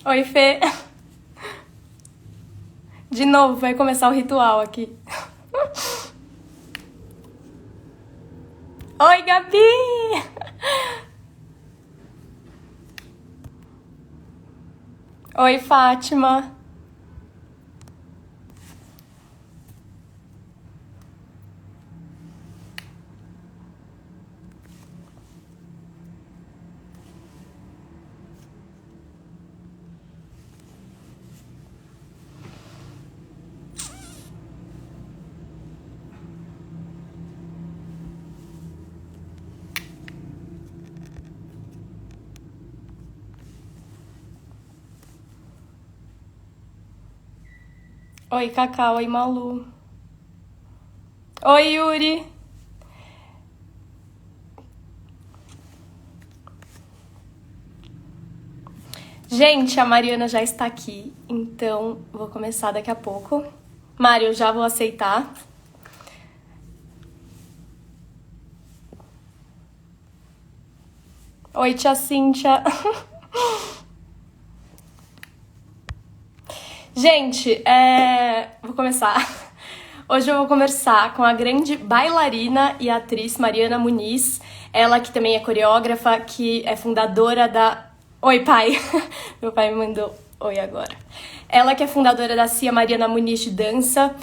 Oi, Fê. De novo, vai começar o ritual aqui. Oi, Gabi! Oi, Fátima. Oi, Cacau. Oi, Malu. Oi, Yuri. Gente, a Mariana já está aqui, então vou começar daqui a pouco. Mário, eu já vou aceitar. Oi, tia Cíntia. Gente, vou começar. Hoje eu vou conversar com a grande bailarina e atriz Mariana Muniz. Ela que também é coreógrafa, que é fundadora da... Oi, pai. Meu pai me mandou oi agora. Ela que é fundadora da CIA Mariana Muniz de Dança.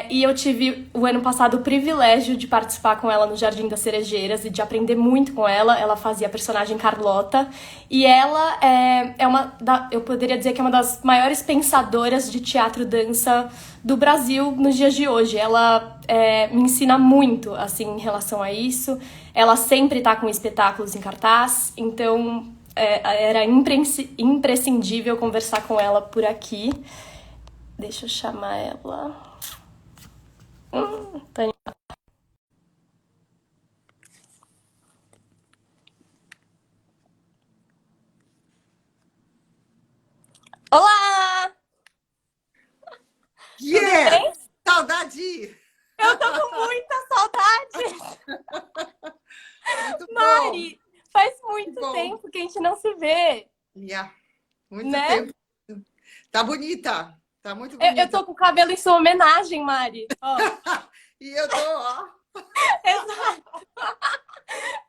E eu tive o ano passado o privilégio de participar com ela no Jardim das Cerejeiras e de aprender muito com ela. Ela fazia a personagem Carlota. E ela eu poderia dizer que é uma das maiores pensadoras de teatro-dança do Brasil nos dias de hoje. Ela me ensina muito, assim, em relação a isso. Ela sempre tá com espetáculos em cartaz, então era imprescindível conversar com ela por aqui. Deixa eu chamar ela. Tânia. Olá! Tudo Yeah! bem? Saudade! Eu tô com muita saudade! Muito bom, Mari, faz muito muito bom. tempo que a gente não se vê, Yeah. Muito né? tempo. Tá bonita, tá muito Eu bonita. tô com o cabelo em sua homenagem, Mari. Ó, E eu tô, ó. exato.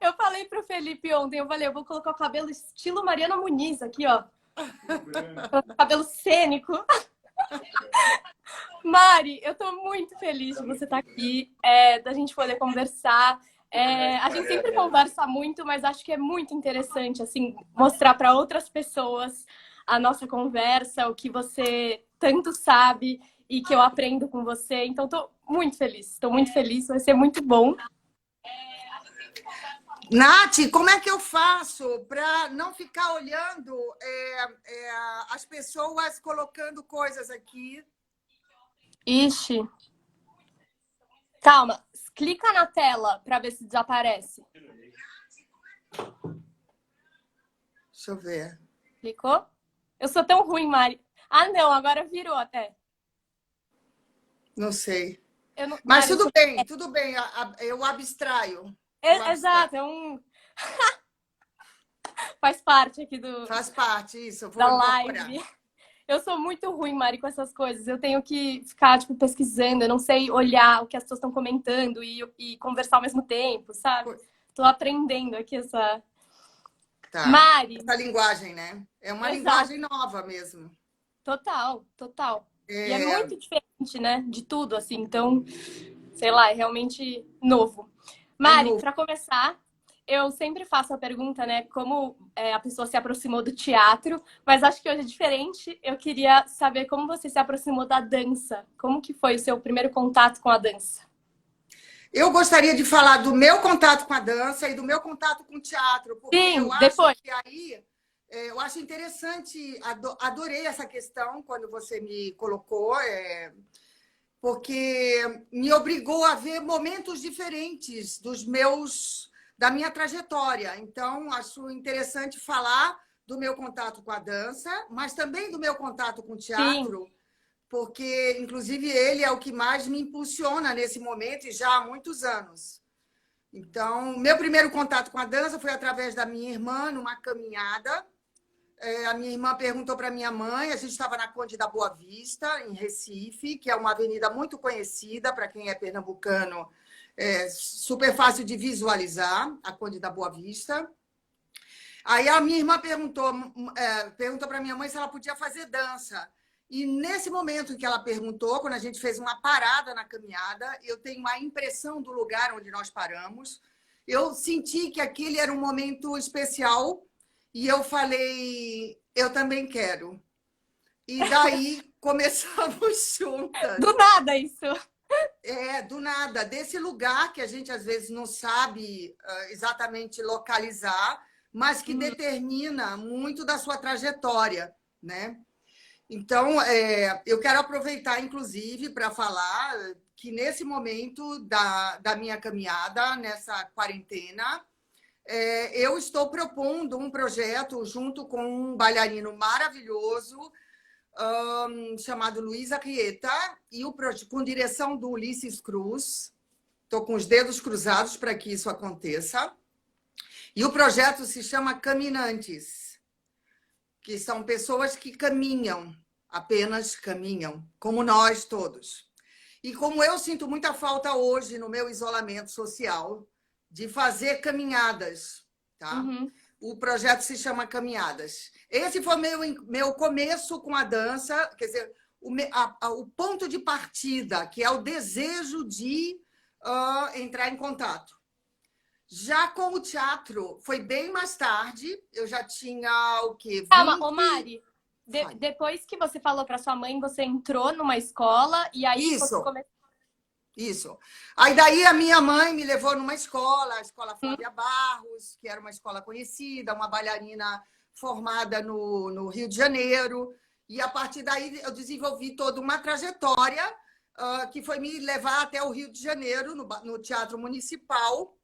Eu falei pro Felipe ontem, eu vou colocar o cabelo estilo Mariana Muniz aqui, ó. Cabelo cênico. Mari, eu tô muito feliz de você estar aqui, da gente poder conversar. A gente sempre conversa muito, mas acho que é muito interessante, assim, mostrar para outras pessoas a nossa conversa, o que você tanto sabe e que eu aprendo com você. Então, tô muito feliz, vai ser muito bom. Nath, como é que eu faço para não ficar olhando as pessoas colocando coisas aqui? Ixi, calma, clica na tela para ver se desaparece. Deixa eu ver. Clicou? Eu sou tão ruim, Mari. Ah, não, agora virou até. Não sei. Eu não... Mas Mari, eu tudo sou... bem, tudo bem. Eu abstraio. Eu abstraio. Exato, faz parte aqui Faz parte isso, eu da vou incorporar. live. Eu sou muito ruim, Mari, com essas coisas. Eu tenho que ficar, tipo, pesquisando. Eu não sei olhar o que as pessoas estão comentando e conversar ao mesmo tempo, sabe? Tô aprendendo aqui essa... Tá. Mari, Essa linguagem, né? É uma exato. linguagem nova mesmo. Total, total. E é É, muito diferente, né? De tudo, assim. Então, sei lá, é realmente novo. é Mari, novo. para começar, eu sempre faço a pergunta, né? Como a pessoa se aproximou do teatro, mas acho que hoje é diferente. Eu queria saber como você se aproximou da dança. Como que foi o seu primeiro contato com a dança? Eu gostaria de falar do meu contato com a dança e do meu contato com o teatro, porque eu Sim, acho depois. que aí eu acho interessante, adorei essa questão quando você me colocou, porque me obrigou a ver momentos diferentes da minha trajetória. Então, acho interessante falar do meu contato com a dança, mas também do meu contato com o Sim, teatro, porque, inclusive, ele é o que mais me impulsiona nesse momento e já há muitos anos. Então, meu primeiro contato com a dança foi através da minha irmã, numa caminhada. A minha irmã perguntou para minha mãe, a gente estava na Conde da Boa Vista, em Recife, que é uma avenida muito conhecida para quem é pernambucano, é super fácil de visualizar, a Conde da Boa Vista. Aí a minha irmã perguntou para minha mãe se ela podia fazer dança. E nesse momento em que ela perguntou, quando a gente fez uma parada na caminhada, eu tenho a impressão do lugar onde nós paramos, eu senti que aquele era um momento especial e eu falei, eu também quero. E daí começamos juntas. Do nada isso. Do nada, desse lugar que a gente às vezes não sabe exatamente localizar, mas que determina muito da sua trajetória, né? Então, eu quero aproveitar, inclusive, para falar que nesse momento da minha caminhada, nessa quarentena, eu estou propondo um projeto junto com um bailarino maravilhoso chamado Luiz Arrieta, e com direção do Ulisses Cruz. Estou com os dedos cruzados para que isso aconteça. E o projeto se chama Caminantes, que são pessoas que caminham, apenas caminham, como nós todos. E como eu sinto muita falta hoje, no meu isolamento social, de fazer caminhadas, tá? Uhum. O projeto se chama Caminhadas. Esse foi meu começo com a dança, quer dizer, o ponto de partida, que é o desejo de entrar em contato. Já com o teatro, foi bem mais tarde, eu já tinha o quê? 20... Calma, ô Mari, depois que você falou para sua mãe, você entrou numa escola e aí você começou... Isso. Aí daí a minha mãe me levou numa escola, a Escola Flávia Barros, que era uma escola conhecida, uma bailarina formada no Rio de Janeiro. E a partir daí eu desenvolvi toda uma trajetória que foi me levar até o Rio de Janeiro, no Teatro Municipal,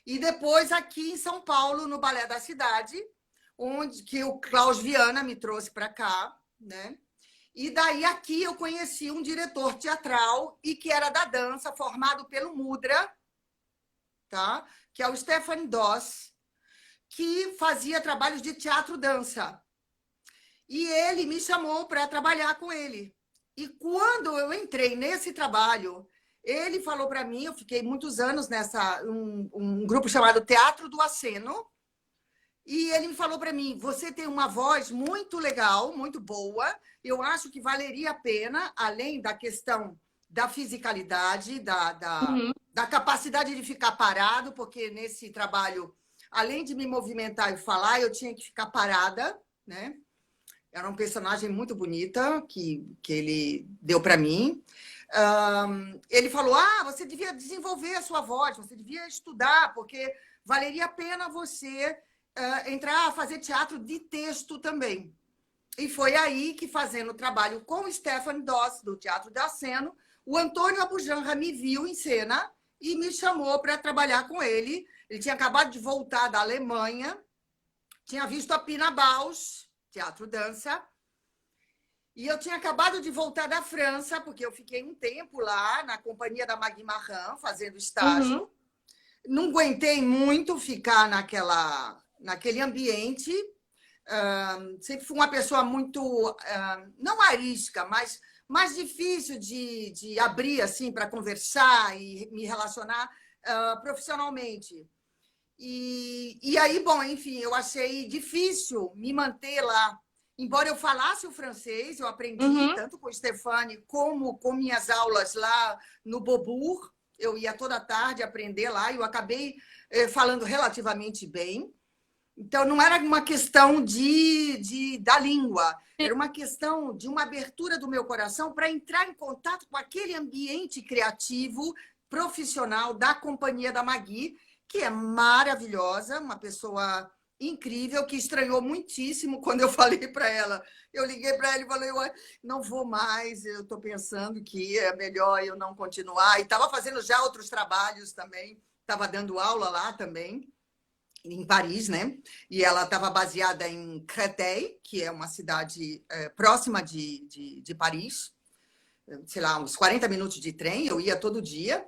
e depois aqui em São Paulo, no Balé da Cidade, que o Klaus Viana me trouxe para cá, né? E daí aqui eu conheci um diretor teatral e que era da dança, formado pelo Mudra, tá? Que é o Stefan Doss, que fazia trabalhos de teatro-dança. E ele me chamou para trabalhar com ele. E quando eu entrei nesse trabalho, ele falou para mim, eu fiquei muitos anos um grupo chamado Teatro do Aceno, e ele me falou para mim, você tem uma voz muito legal, muito boa, eu acho que valeria a pena, além da questão da fisicalidade, da capacidade de ficar parado, porque nesse trabalho, além de me movimentar e falar, eu tinha que ficar parada, né? Era um personagem muito bonita que ele deu para mim. Ele falou, você devia desenvolver a sua voz, você devia estudar, porque valeria a pena você entrar a fazer teatro de texto também. E foi aí que, fazendo trabalho com o Stefan Doss, do Teatro do Aceno, o Antônio Abujanra me viu em cena e me chamou para trabalhar com ele. Ele tinha acabado de voltar da Alemanha, tinha visto a Pina Bausch, Teatro Dança, e eu tinha acabado de voltar da França, porque eu fiquei um tempo lá na companhia da Magui Marran, fazendo estágio. Não aguentei muito ficar naquele ambiente. Sempre fui uma pessoa muito, não arisca, mas mais difícil de abrir assim para conversar e me relacionar profissionalmente. E aí, bom, enfim, eu achei difícil me manter lá. Embora eu falasse o francês, eu aprendi tanto com o Stefani como com minhas aulas lá no Beaubourg. Eu ia toda tarde aprender lá e eu acabei falando relativamente bem. Então, não era uma questão da língua, era uma questão de uma abertura do meu coração para entrar em contato com aquele ambiente criativo, profissional da companhia da Magui, que é maravilhosa, uma pessoa incrível, que estranhou muitíssimo quando eu falei para ela. Eu liguei para ela e falei, não vou mais, eu estou pensando que é melhor eu não continuar. E estava fazendo já outros trabalhos também, estava dando aula lá também, em Paris, né? E ela estava baseada em Créteil, que é uma cidade próxima de Paris, sei lá, uns 40 minutos de trem, eu ia todo dia.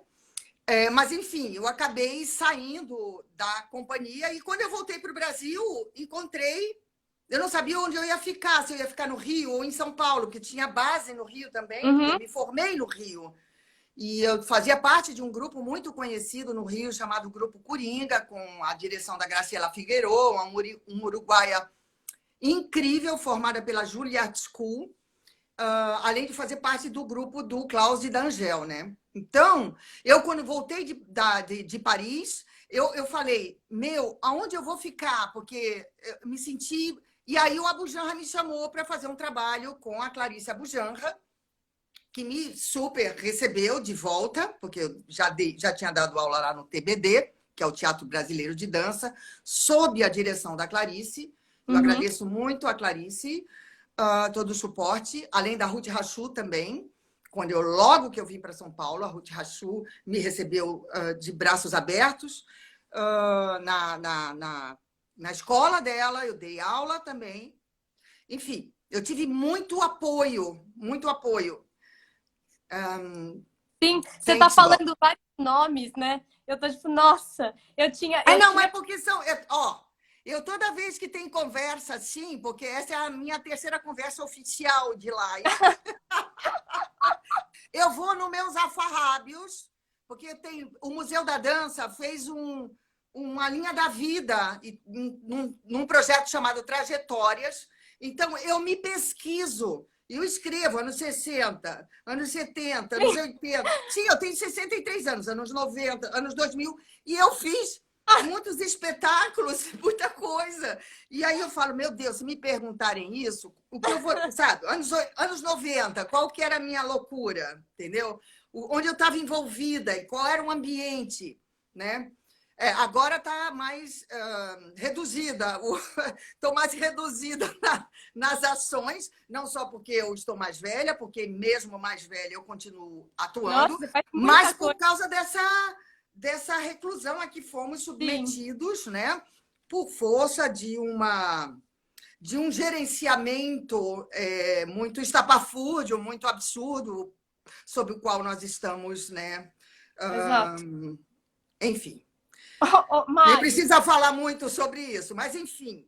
Mas, enfim, eu acabei saindo da companhia e quando eu voltei para o Brasil, encontrei Eu não sabia onde eu ia ficar, se eu ia ficar no Rio ou em São Paulo, que tinha base no Rio também, porque Uhum, eu me formei no Rio. E eu fazia parte de um grupo muito conhecido no Rio, chamado Grupo Coringa, com a direção da Graciela Figueroa, uma uruguaia incrível, formada pela Juilliard School, além de fazer parte do grupo do Klaus e da Angel, né? Então, eu, quando voltei de Paris, eu falei, aonde eu vou ficar? Porque eu me senti... E aí o Abujanra me chamou para fazer um trabalho com a Clarice Abujanra, que me super recebeu de volta, porque eu já tinha dado aula lá no TBD, que é o Teatro Brasileiro de Dança, sob a direção da Clarice. Eu uhum. agradeço muito a Clarice, todo o suporte, além da Ruth Rachu também. Logo que eu vim para São Paulo, a Ruth Rachu me recebeu de braços abertos na escola dela, eu dei aula também. Enfim, eu tive muito apoio, muito apoio. Sim, você está Thanks God. falando vários nomes, né? Eu tô tipo, nossa, eu Não, é tinha. porque são. Eu toda vez que tem conversa assim, porque essa é a minha terceira conversa oficial de live, eu vou nos meus afarrábios, porque o Museu da Dança fez uma linha da vida num projeto chamado Trajetórias. Então, eu me pesquiso. Eu escrevo anos 60, anos 70, anos 80. Sim, eu tenho 63 anos, anos 90, anos 2000. E eu fiz muitos espetáculos, muita coisa. E aí eu falo, meu Deus, se me perguntarem isso, o que eu vou... Sabe, anos 90, qual que era a minha loucura, entendeu? Onde eu estava envolvida e qual era o ambiente, né? Agora está mais reduzida, estou mais reduzida nas ações, não só porque eu estou mais velha, porque mesmo mais velha eu continuo Nossa, atuando, você faz mas muita por coisa. causa dessa reclusão a que fomos Sim, submetidos, né, por força de um gerenciamento muito estapafúrdio, muito absurdo, sob o qual nós estamos, né? exato. Enfim. Nem Mari, precisa falar muito sobre isso, mas, enfim,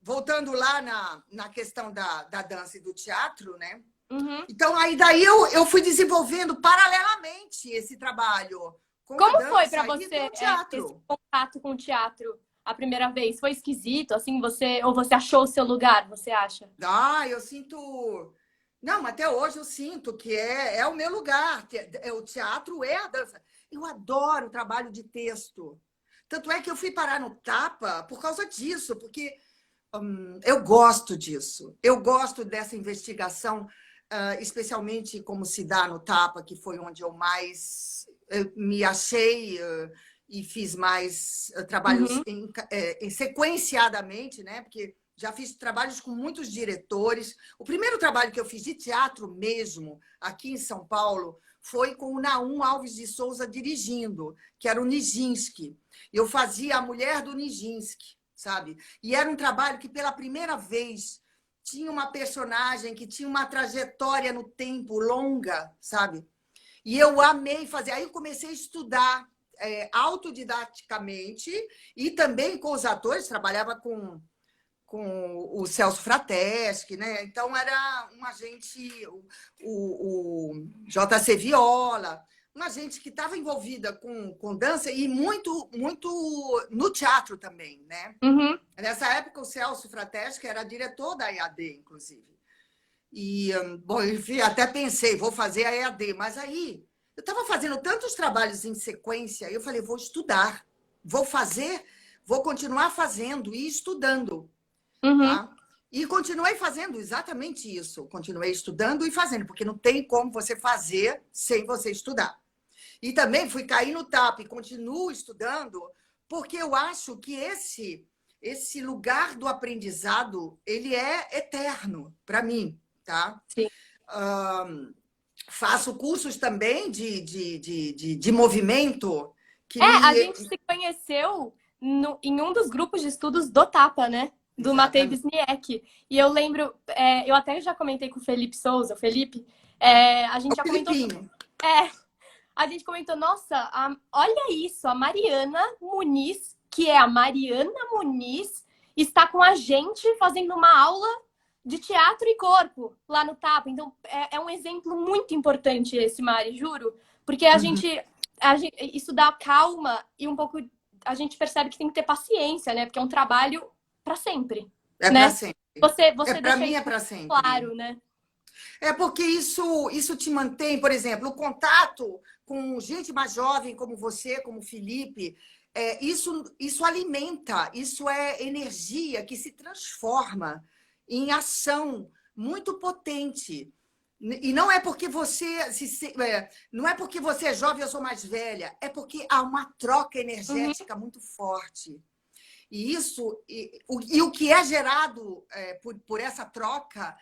voltando lá na questão da dança e do teatro, né? uhum. Então, aí daí eu fui desenvolvendo paralelamente esse trabalho com a Como foi para dança e com você o esse teatro. contato com o teatro a primeira vez? Foi esquisito, assim, ou você achou o seu lugar, você acha? Eu sinto... Não, mas até hoje eu sinto que é o meu lugar, que o teatro é a dança. Eu adoro o trabalho de texto. Tanto é que eu fui parar no Tapa por causa disso, porque eu gosto disso. Eu gosto dessa investigação, especialmente como se dá no Tapa, que foi onde eu mais me achei e fiz mais trabalhos Uhum, sequenciadamente, né? Porque já fiz trabalhos com muitos diretores. O primeiro trabalho que eu fiz de teatro mesmo, aqui em São Paulo, foi com o Naum Alves de Souza dirigindo, que era o Nijinsky. Eu fazia a mulher do Nijinsky, sabe? E era um trabalho que, pela primeira vez, tinha uma personagem que tinha uma trajetória no tempo longa, sabe? E eu amei fazer. Aí eu comecei a estudar autodidaticamente e também com os atores, trabalhava com o Celso Frateschi, né? Então era uma gente, o JC Viola, uma gente que estava envolvida com dança e muito, muito no teatro também, né? uhum. Nessa época, o Celso Frateschi era diretor da EAD, inclusive. E, bom, enfim, até pensei, vou fazer a EAD, mas aí eu estava fazendo tantos trabalhos em sequência, eu falei, vou estudar, vou fazer, vou continuar fazendo e estudando, Uhum. tá? E continuei fazendo exatamente isso, continuei estudando e fazendo, porque não tem como você fazer sem você estudar. E também fui cair no tapa e continuo estudando, porque eu acho que esse lugar do aprendizado ele é eterno para mim, tá? Sim. Faço cursos também de movimento que A me... gente se conheceu em um dos grupos de estudos do Tapa, né? Do Matei Exatamente. Wisniewski. E eu lembro, eu até já comentei com o Felipe Souza, o Felipe, a O gente já comentou sobre. Filipinho. É, a gente comentou, nossa, olha isso, a Mariana Muniz, que é a Mariana Muniz, está com a gente fazendo uma aula de teatro e corpo lá no Tapa. Então, é um exemplo muito importante esse, Mari, juro. Porque isso dá calma e um pouco a gente percebe que tem que ter paciência, né? Porque é um trabalho para sempre, É para né? sempre. Você Para deixa mim é isso para sempre. claro, né? É porque isso te mantém, por exemplo, o contato com gente mais jovem como você, como o Felipe, isso alimenta, isso é energia que se transforma em ação muito potente. E não é porque não é porque você é jovem e eu sou mais velha, é porque há uma troca energética muito forte. E o que é gerado por essa troca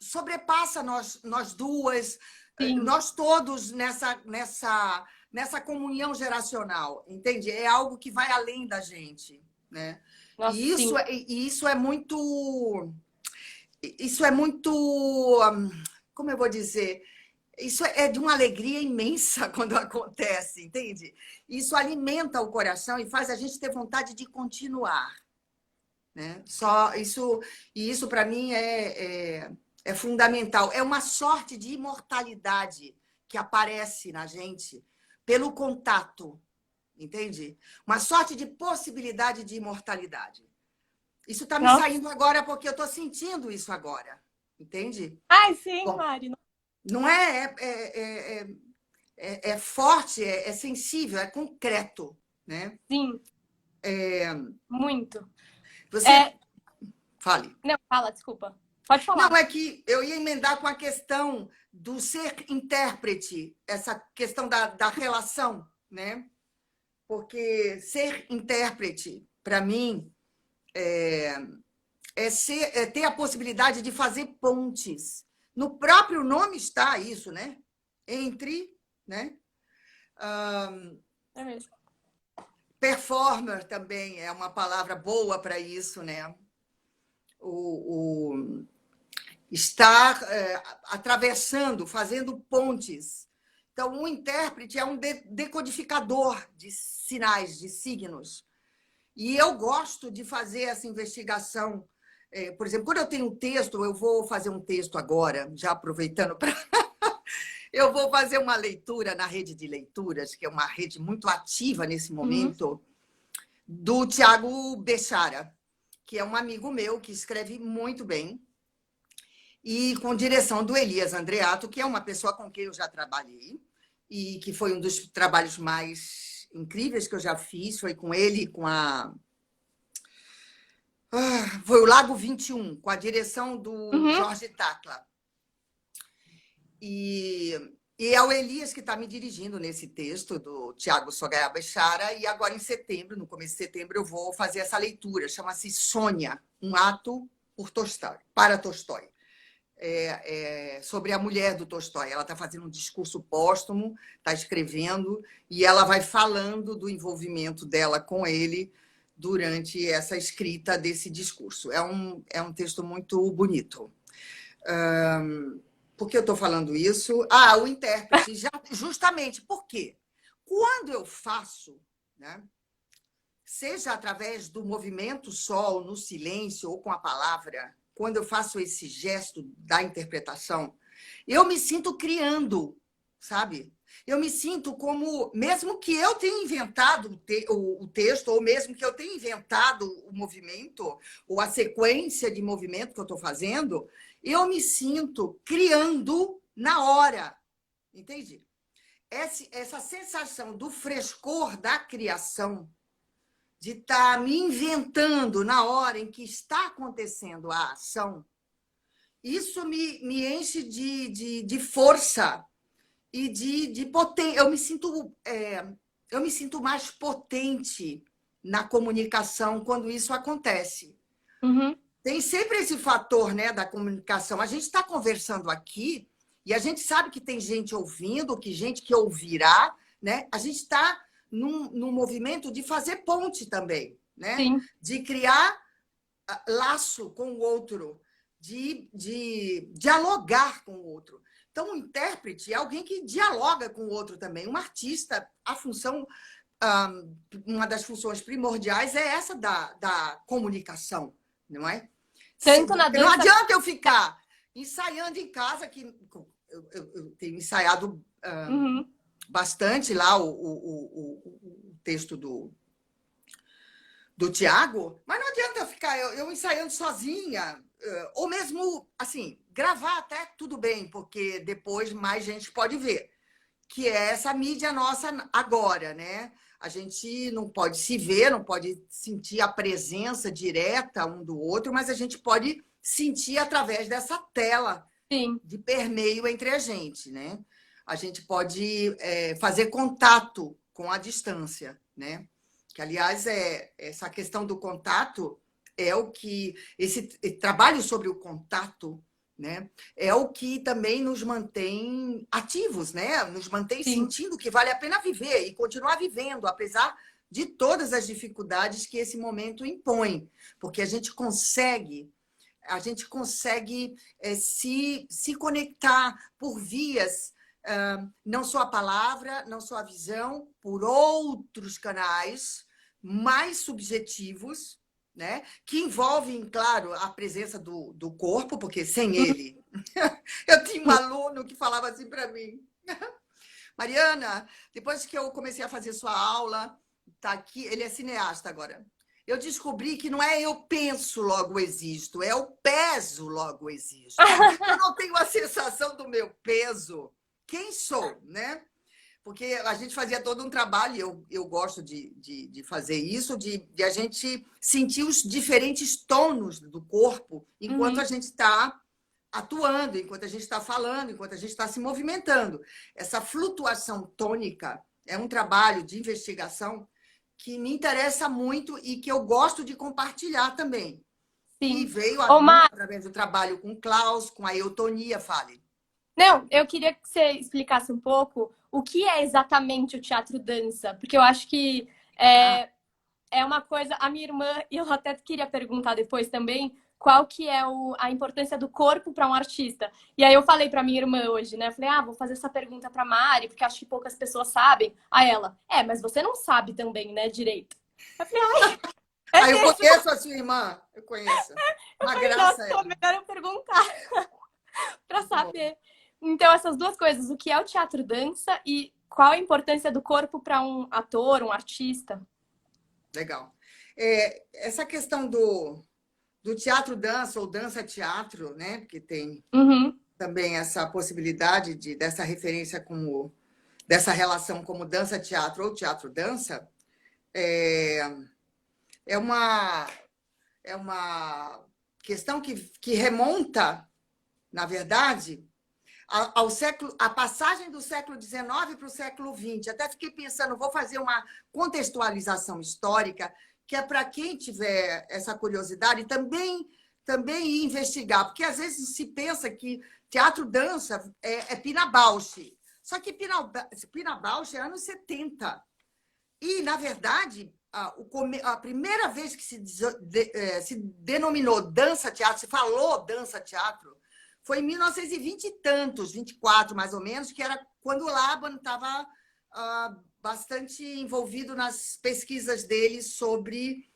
sobrepassa nós duas, Sim. nós todos nessa comunhão geracional, entende? É algo que vai além da gente, né? Nossa, E sim. isso é muito, como eu vou dizer? Isso é de uma alegria imensa quando acontece, entende? Isso alimenta o coração e faz a gente ter vontade de continuar, né? Isso para mim é fundamental. É uma sorte de imortalidade que aparece na gente pelo contato, entende? Uma sorte de possibilidade de imortalidade. Isso está me Nossa. saindo agora porque eu estou sentindo isso agora, entende? Ai, sim, Bom, Mari. não é forte, é sensível, é concreto, né? Sim, muito. Você fale. Não, fala, desculpa. Pode Não, falar. é que eu ia emendar com a questão do ser intérprete, essa questão da relação, né? Porque ser intérprete, para mim, é ter a possibilidade de fazer pontes. No próprio nome está isso, né? Entre, né? É mesmo. Performer também é uma palavra boa para isso, né? O estar atravessando, fazendo pontes. Então, o intérprete é um decodificador de sinais, de signos. E eu gosto de fazer essa investigação. Por exemplo, quando eu tenho um texto, eu vou fazer um texto agora, já aproveitando para. Eu vou fazer uma leitura na rede de leituras, que é uma rede muito ativa nesse momento, do Tiago Bechara, que é um amigo meu que escreve muito bem, e com direção do Elias Andreato, que é uma pessoa com quem eu já trabalhei, e que foi um dos trabalhos mais incríveis que eu já fiz, foi com ele, foi o Lago 21, com a direção do Jorge Tacla. E é o Elias que está me dirigindo nesse texto do Tiago Bechara, e agora em setembro, no começo de setembro, eu vou fazer essa leitura, chama-se Sônia, um ato por Tolstói, para Tolstói. Sobre a mulher do Tolstói. Ela está fazendo um discurso póstumo, está escrevendo, e ela vai falando do envolvimento dela com ele durante essa escrita desse discurso. É um texto muito bonito. Por que eu estou falando isso? O intérprete, justamente por quê? Quando eu faço, né, seja através do movimento só, ou no silêncio, ou com a palavra, quando eu faço esse gesto da interpretação, eu me sinto criando, sabe? Eu me sinto como, mesmo que eu tenha inventado o texto, ou mesmo que eu tenha inventado o movimento, ou a sequência de movimento que eu estou fazendo, eu me sinto criando na hora, entende? Essa sensação do frescor da criação, de estar me inventando na hora em que está acontecendo a ação, isso me enche de força e de potência. Eu me sinto mais potente na comunicação quando isso acontece. Tem sempre esse fator, né, da comunicação. A gente está conversando aqui e a gente sabe que tem gente ouvindo, que gente que ouvirá, né? A gente está num movimento de fazer ponte também, né? Sim. De criar laço com o outro, de dialogar com o outro. Então, o intérprete é alguém que dialoga com o outro também. Um artista, uma das funções primordiais é essa da comunicação, não é? Tanto na Porque não dança... adianta eu ficar ensaiando em casa, que eu tenho ensaiado Uhum. bastante lá o texto do Tiago, mas não adianta eu ficar eu ensaiando sozinha, ou mesmo, assim, gravar até tudo bem, porque depois mais gente pode ver, que é essa mídia nossa agora, né? A gente não pode se ver, não pode sentir a presença direta um do outro, mas a gente pode sentir através dessa tela Sim, de permeio entre a gente, né? A gente pode fazer contato com a distância, né? Que, aliás, essa questão do contato é o que... Esse trabalho sobre o contato, né, é o que também nos mantém ativos, né? Nos mantém sim. sentindo que vale a pena viver e continuar vivendo, apesar de todas as dificuldades que esse momento impõe, porque a gente consegue se conectar por vias, não só a palavra, não só a visão, por outros canais mais subjetivos, né? Que envolvem, claro, a presença do corpo, porque sem ele... Eu tinha um aluno que falava assim para mim: Mariana, depois que eu comecei a fazer sua aula, tá aqui, ele é cineasta agora. Eu descobri que não é eu penso, logo existo, é eu peso, logo existo. Eu não tenho a sensação do meu peso. Quem sou, né? Porque a gente fazia todo um trabalho, e eu gosto de fazer isso, de a gente sentir os diferentes tons do corpo enquanto a Uhum. gente está atuando, enquanto a gente está falando, enquanto a gente está se movimentando. Essa flutuação tônica é um trabalho de investigação que me interessa muito e que eu gosto de compartilhar também, que Sim. veio a Ô, mim Mar, através do trabalho com o Klaus, com a eutonia, fale. não, eu queria que você explicasse um pouco o que é exatamente o teatro dança, porque eu acho que Ah, é uma coisa. A minha irmã, e eu até queria perguntar depois também, qual que é a importância do corpo para um artista. E aí eu falei para minha irmã hoje, né? Eu falei, vou fazer essa pergunta para Mari, porque acho que poucas pessoas sabem. Aí ela, mas você não sabe também, né, direito. Eu falei, é eu mesmo? conheço a sua irmã, eu conheço. Eu Uma falei, nossa, graça então ela. melhor eu perguntar para Muito bom. saber. Então, essas duas coisas, o que é o teatro dança e qual a importância do corpo para um ator, um artista? Legal. Essa questão do teatro-dança ou dança-teatro, né? Porque tem Uhum, também essa possibilidade dessa referência como dessa relação como dança-teatro ou teatro-dança, é, é uma, é uma questão que remonta, na verdade, ao século, a passagem do século XIX para o século XX. Até fiquei pensando, vou fazer uma contextualização histórica, que é para quem tiver essa curiosidade também ir investigar, porque às vezes se pensa que teatro-dança é Pina Bausch. Só que Pina Bausch é anos 70. E, na verdade, a primeira vez que se denominou dança-teatro, se falou dança-teatro, foi em 1920 e tantos, 24 mais ou menos, que era quando o Laban estava bastante envolvido nas pesquisas dele sobre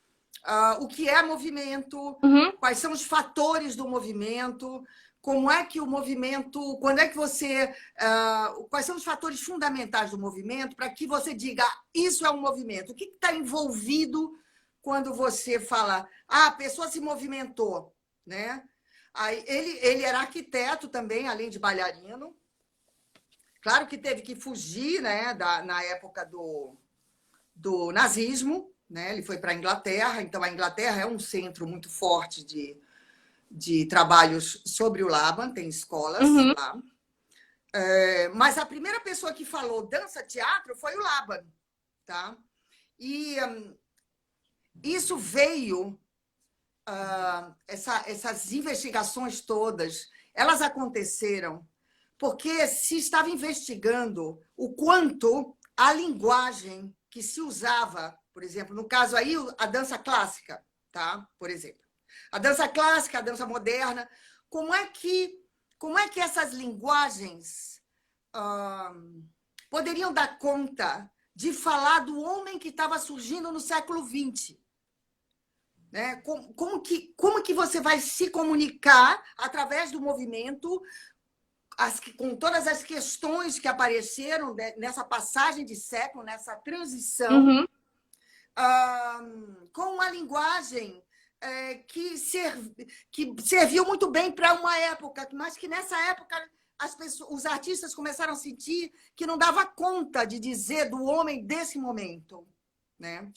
o que é movimento, uhum, quais são os fatores do movimento, como é que o movimento, quando é que você, quais são os fatores fundamentais do movimento para que você diga isso é um movimento? O que está envolvido quando você fala a pessoa se movimentou, né? Aí, ele era arquiteto também, além de bailarino. Claro que teve que fugir, né, na época do nazismo, né? Ele foi para a Inglaterra, então a Inglaterra é um centro muito forte de trabalhos sobre o Laban, tem escolas uhum. lá. Mas a primeira pessoa que falou dança-teatro foi o Laban, tá? E isso veio, essas investigações todas, elas aconteceram porque se estava investigando o quanto a linguagem que se usava, por exemplo, no caso aí, a dança clássica, tá? Por exemplo. A dança clássica, a dança moderna, como é que essas linguagens poderiam dar conta de falar do homem que estava surgindo no século XX? né? Como que você vai se comunicar através do movimento, com todas as questões que apareceram nessa passagem de século, nessa transição, Uhum. com uma linguagem que serviu muito bem para uma época, mas que nessa época os artistas começaram a sentir que não dava conta de dizer do homem desse momento, né?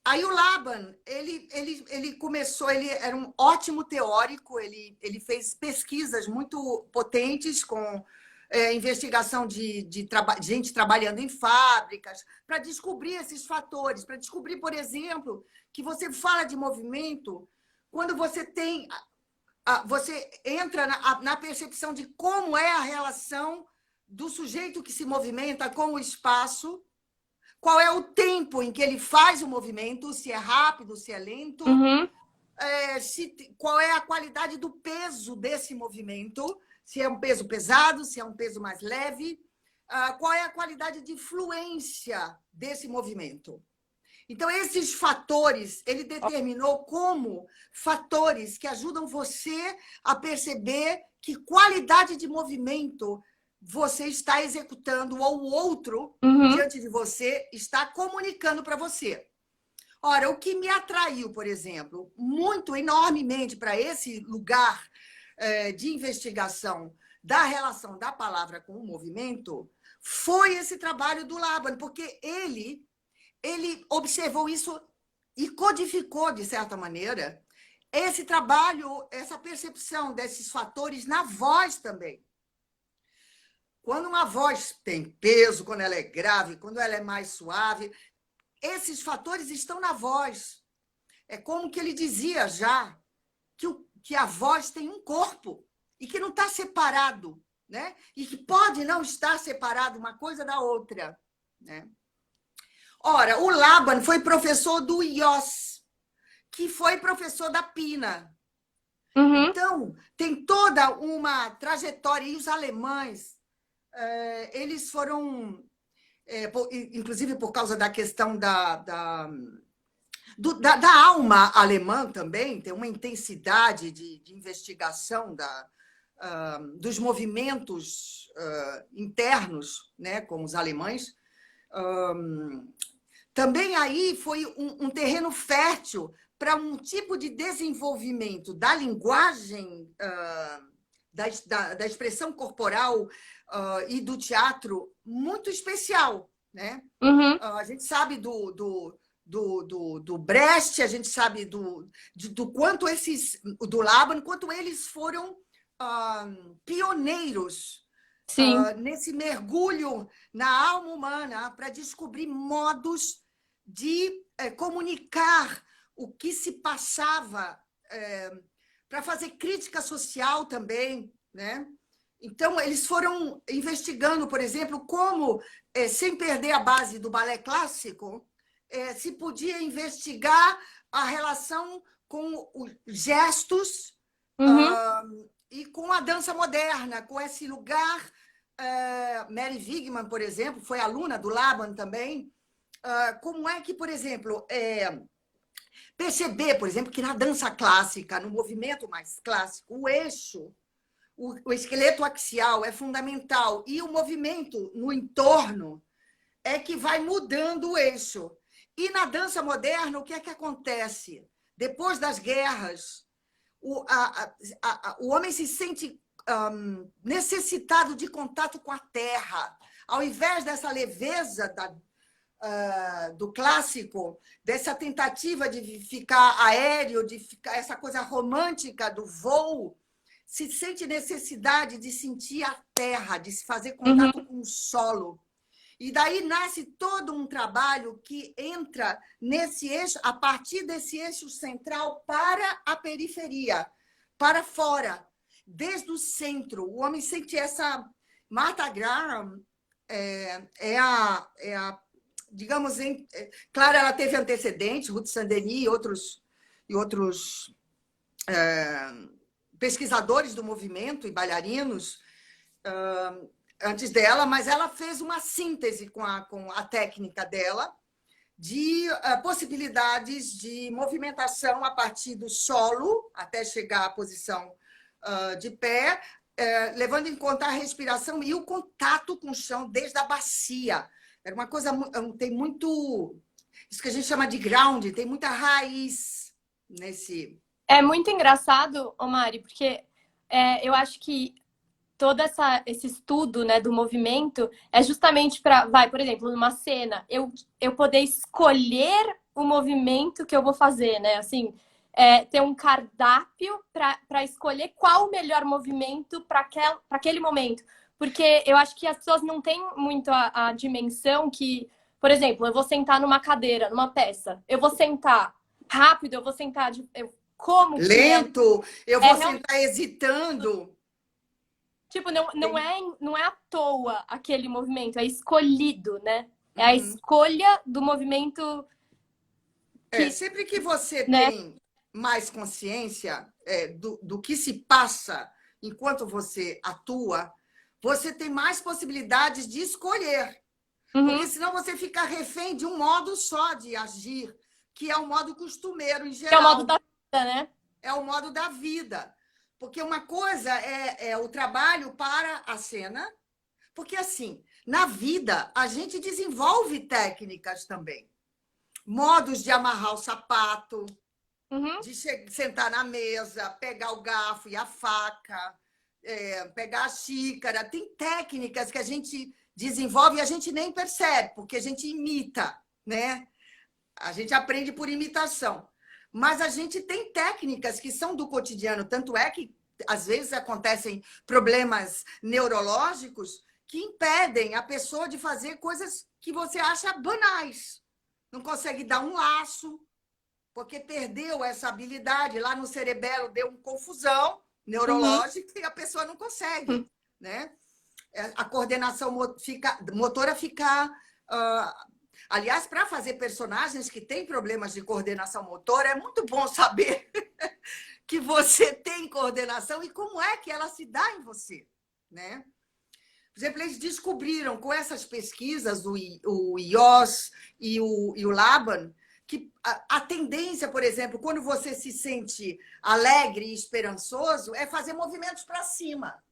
Aí o Laban, ele começou, ele era um ótimo teórico, ele fez pesquisas muito potentes com investigação de gente trabalhando em fábricas, para descobrir esses fatores, para descobrir, por exemplo, que você fala de movimento quando você tem... Você entra na percepção de como é a relação do sujeito que se movimenta com o espaço, qual é o tempo em que ele faz o movimento, se é rápido, se é lento, Uhum. qual é a qualidade do peso desse movimento, se é um peso pesado, se é um peso mais leve, qual é a qualidade de fluência desse movimento. Então, esses fatores, ele determinou como fatores que ajudam você a perceber que qualidade de movimento você está executando ou o outro, diante de você, está comunicando para você. Ora, o que me atraiu, por exemplo, muito, enormemente para esse lugar de investigação da relação da palavra com o movimento, foi esse trabalho do Laban, porque ele observou isso e codificou, de certa maneira, esse trabalho, essa percepção desses fatores na voz também. Quando uma voz tem peso, quando ela é grave, quando ela é mais suave, esses fatores estão na voz. É como que ele dizia já, que a voz tem um corpo e que não está separado, né? E que pode não estar separado uma coisa da outra, né? Ora, o Laban foi professor do Ios, que foi professor da Pina. Uhum. Então, tem toda uma trajetória. E os alemães, eles foram, inclusive por causa da questão da alma alemã também, tem uma intensidade de investigação dos movimentos internos, né, com os alemães. Também aí foi um terreno fértil para um tipo de desenvolvimento da linguagem, da expressão corporal e do teatro muito especial, né? Uhum. A gente sabe do Brecht, a gente sabe do quanto do Laban, quanto eles foram pioneiros Sim. nesse mergulho na alma humana para descobrir modos de comunicar o que se passava, para fazer crítica social também, né? Então, eles foram investigando, por exemplo, como, sem perder a base do balé clássico, se podia investigar a relação com os gestos e com a dança moderna, com esse lugar. Mary Wigman, por exemplo, foi aluna do Laban também. Como é que, por exemplo, perceber, por exemplo, que na dança clássica, no movimento mais clássico, o eixo, o esqueleto axial é fundamental e o movimento no entorno é que vai mudando o eixo. E na dança moderna, o que é que acontece? Depois das guerras, o homem se sente necessitado de contato com a terra. Ao invés dessa leveza do clássico, dessa tentativa de ficar aéreo, de ficar essa coisa romântica do voo, se sente necessidade de sentir a terra, de se fazer contato com o solo. E daí nasce todo um trabalho que entra nesse eixo, a partir desse eixo central para a periferia, para fora, desde o centro. O homem sente essa... Martha Graham digamos, claro, ela teve antecedentes, Ruth Saint-Denis e outros pesquisadores do movimento e bailarinos antes dela, mas ela fez uma síntese com a técnica dela de possibilidades de movimentação a partir do solo até chegar à posição de pé, levando em conta a respiração e o contato com o chão desde a bacia. Era uma coisa, tem muito, isso que a gente chama de ground, tem muita raiz nesse... É muito engraçado, Omari, porque eu acho que todo esse estudo, né, do movimento é justamente para, por exemplo, numa cena, eu poder escolher o movimento que eu vou fazer, né? Assim, ter um cardápio para escolher qual o melhor movimento para aquele momento. Porque eu acho que as pessoas não têm muito a dimensão que, por exemplo, eu vou sentar numa cadeira, numa peça. Eu vou sentar rápido, eu vou sentar como que lento, eu vou sentar hesitando. Tipo, não é à toa aquele movimento, é escolhido, né? É a escolha do movimento sempre que você né? tem mais consciência do que se passa enquanto você atua, você tem mais possibilidades de escolher. Porque senão você fica refém de um modo só de agir, que é o modo costumeiro em geral. Que é o modo da vida, né? É o modo da vida. Porque uma coisa é o trabalho para a cena, porque assim, na vida, a gente desenvolve técnicas também. Modos de amarrar o sapato, de sentar na mesa, pegar o garfo e a faca, pegar a xícara. Tem técnicas que a gente desenvolve e a gente nem percebe, porque a gente imita, né? A gente aprende por imitação. Mas a gente tem técnicas que são do cotidiano, tanto é que às vezes acontecem problemas neurológicos que impedem a pessoa de fazer coisas que você acha banais. Não consegue dar um laço, porque perdeu essa habilidade. Lá no cerebelo deu uma confusão neurológica e a pessoa não consegue, né? A coordenação motora fica... Aliás, para fazer personagens que têm problemas de coordenação motora, é muito bom saber que você tem coordenação e como é que ela se dá em você, né? Por exemplo, eles descobriram com essas pesquisas, o IOS e o Laban, que a tendência, por exemplo, quando você se sente alegre e esperançoso, é fazer movimentos para cima.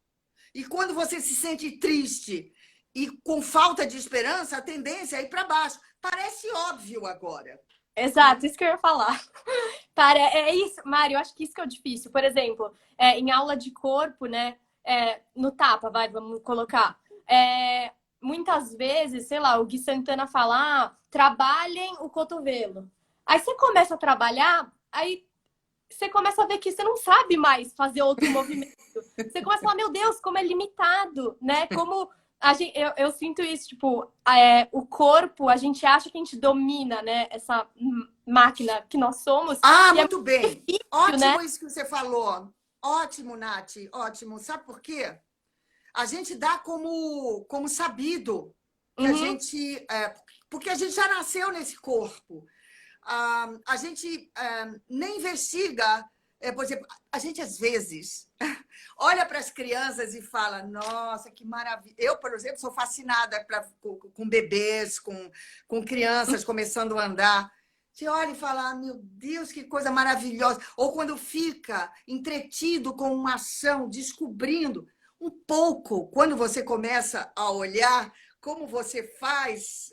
E quando você se sente triste e com falta de esperança, a tendência é ir para baixo. Parece óbvio agora. Exato, isso que eu ia falar. É isso, Mário, eu acho que isso que é o difícil. Por exemplo, em aula de corpo, né? No tapa, vamos colocar. Muitas vezes, sei lá, o Gui Santana fala, trabalhem o cotovelo. Aí você começa a trabalhar, aí você começa a ver que você não sabe mais fazer outro movimento. Você começa a falar, meu Deus, como é limitado, né? Como eu sinto isso, tipo, o corpo, a gente acha que a gente domina, né? Essa máquina que nós somos. Muito bem. Difícil, ótimo, né? isso que você falou. Ótimo, Nath, ótimo. Sabe por quê? A gente dá como sabido que a gente... porque a gente já nasceu nesse corpo. A gente nem investiga... por exemplo, a gente, às vezes, olha para as crianças e fala, nossa, que maravilha. Eu, por exemplo, sou fascinada com bebês, com crianças começando a andar. Você olha e fala, meu Deus, que coisa maravilhosa. Ou quando fica entretido com uma ação, descobrindo um pouco, quando você começa a olhar como você faz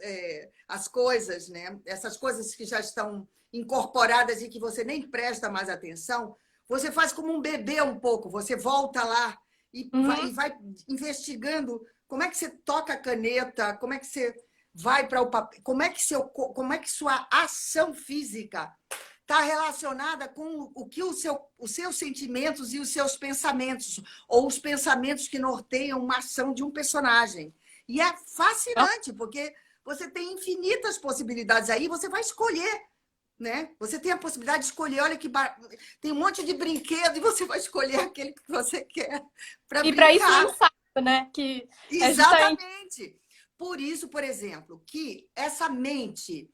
as coisas, né? Essas coisas que já estão incorporadas e que você nem presta mais atenção, você faz como um bebê um pouco, você volta lá e vai investigando como é que você toca a caneta, como é que você vai para o papel, como é que sua ação física está relacionada com o que os seus sentimentos e os seus pensamentos, ou os pensamentos que norteiam uma ação de um personagem. E é fascinante, porque você tem infinitas possibilidades aí, você vai escolher, né? Você tem a possibilidade de escolher, olha que tem um monte de brinquedo e você vai escolher aquele que você quer para brincar. E para isso é um ensaio, né? Que Exatamente. Por isso, por exemplo, que essa mente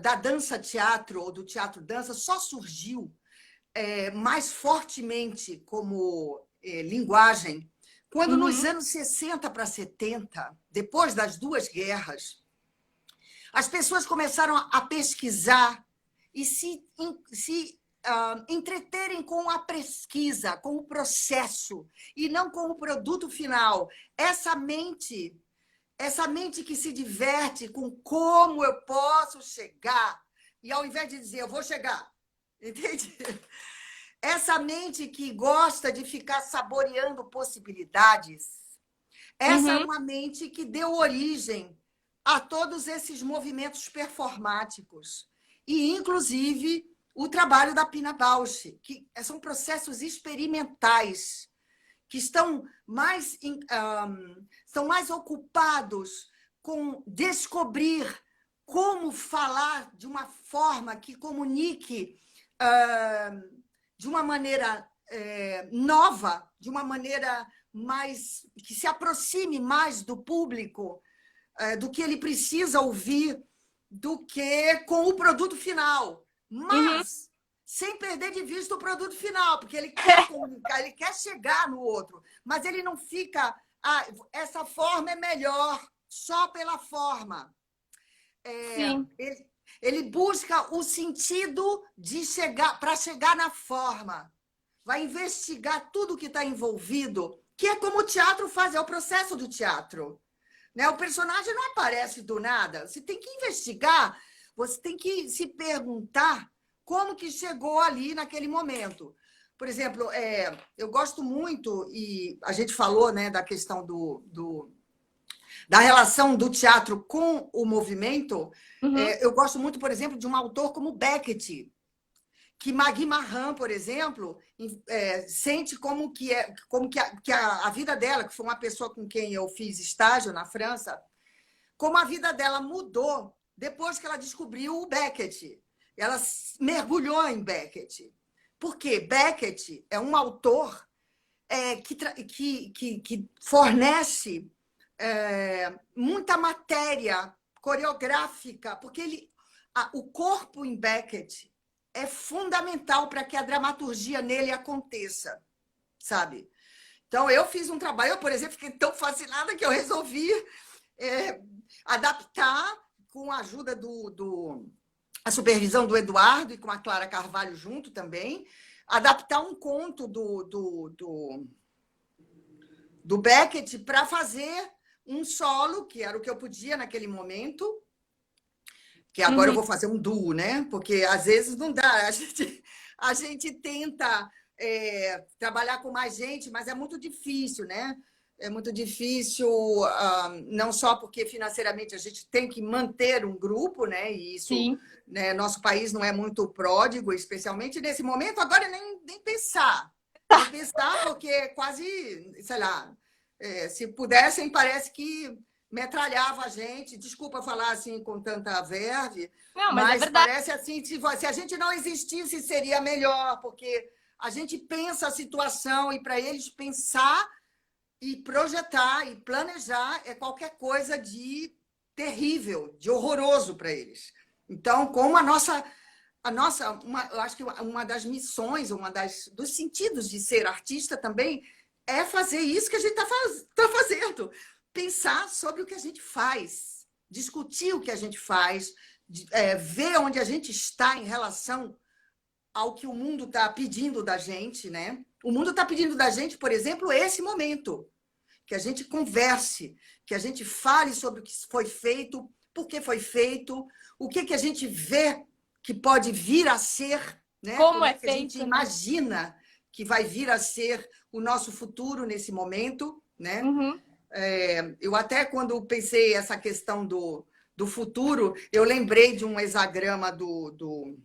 da dança-teatro ou do teatro-dança só surgiu mais fortemente como linguagem quando, nos anos 60 para 70, depois das duas guerras, As pessoas começaram a pesquisar e se entreterem com a pesquisa, com o processo, e não com o produto final. Essa mente que se diverte com como eu posso chegar, e ao invés de dizer, eu vou chegar, entende? Essa mente que gosta de ficar saboreando possibilidades, essa é Uhum. uma mente que deu origem a todos esses movimentos performáticos. E, inclusive, o trabalho da Pina Bausch, que são processos experimentais, que estão mais ocupados com descobrir como falar de uma forma que comunique de uma maneira nova, de uma maneira mais que se aproxime mais do público, do que ele precisa ouvir, do que com o produto final. Uhum. Mas sem perder de vista o produto final, porque ele quer comunicar, ele quer chegar no outro, mas ele não fica, essa forma é melhor, só pela forma. Sim. Ele busca o sentido de chegar, para chegar na forma. Vai investigar tudo que está envolvido, que é como o teatro faz, é o processo do teatro. Né? O personagem não aparece do nada. Você tem que investigar, você tem que se perguntar como que chegou ali naquele momento. Por exemplo, eu gosto muito, e a gente falou, né, da questão da relação do teatro com o movimento. Uhum. Eu gosto muito, por exemplo, de um autor como Beckett, que Magui Marran, por exemplo, sente como que a vida dela, que foi uma pessoa com quem eu fiz estágio na França, como a vida dela mudou depois que ela descobriu o Beckett. Ela mergulhou em Beckett. Porque Beckett é um autor que fornece muita matéria coreográfica, porque o corpo em Beckett é fundamental para que a dramaturgia nele aconteça, sabe? Então, eu fiz um trabalho, eu, por exemplo, fiquei tão fascinada que eu resolvi adaptar, com a ajuda a supervisão do Eduardo e com a Clara Carvalho junto também, adaptar um conto do Beckett para fazer um solo, que era o que eu podia naquele momento, que agora eu vou fazer um duo, né? Porque às vezes não dá, a gente tenta trabalhar com mais gente, mas é muito difícil, né? É muito difícil, não só porque financeiramente a gente tem que manter um grupo, né? E isso, Sim. né, nosso país não é muito pródigo, especialmente nesse momento. Agora nem pensar, nem pensar, porque é quase, sei lá, se pudessem, parece que metralhava a gente. Desculpa falar assim com tanta verve, Não, mas é mas verdade. parece assim, se a gente não existisse, seria melhor, porque a gente pensa a situação e para eles pensar e projetar e planejar é qualquer coisa de terrível, de horroroso para eles. Então, como eu acho que uma das missões, dos sentidos de ser artista também é fazer isso que a gente tá fazendo. Pensar sobre o que a gente faz, discutir o que a gente faz, ver onde a gente está em relação ao que o mundo está pedindo da gente, né? O mundo está pedindo da gente, por exemplo, esse momento, que a gente converse, que a gente fale sobre o que foi feito, por que foi feito, o que a gente vê que pode vir a ser, né? Como Como é é que a gente feito, né? imagina que vai vir a ser o nosso futuro nesse momento, né? Uhum. Eu até, quando pensei essa questão do futuro, eu lembrei de um hexagrama do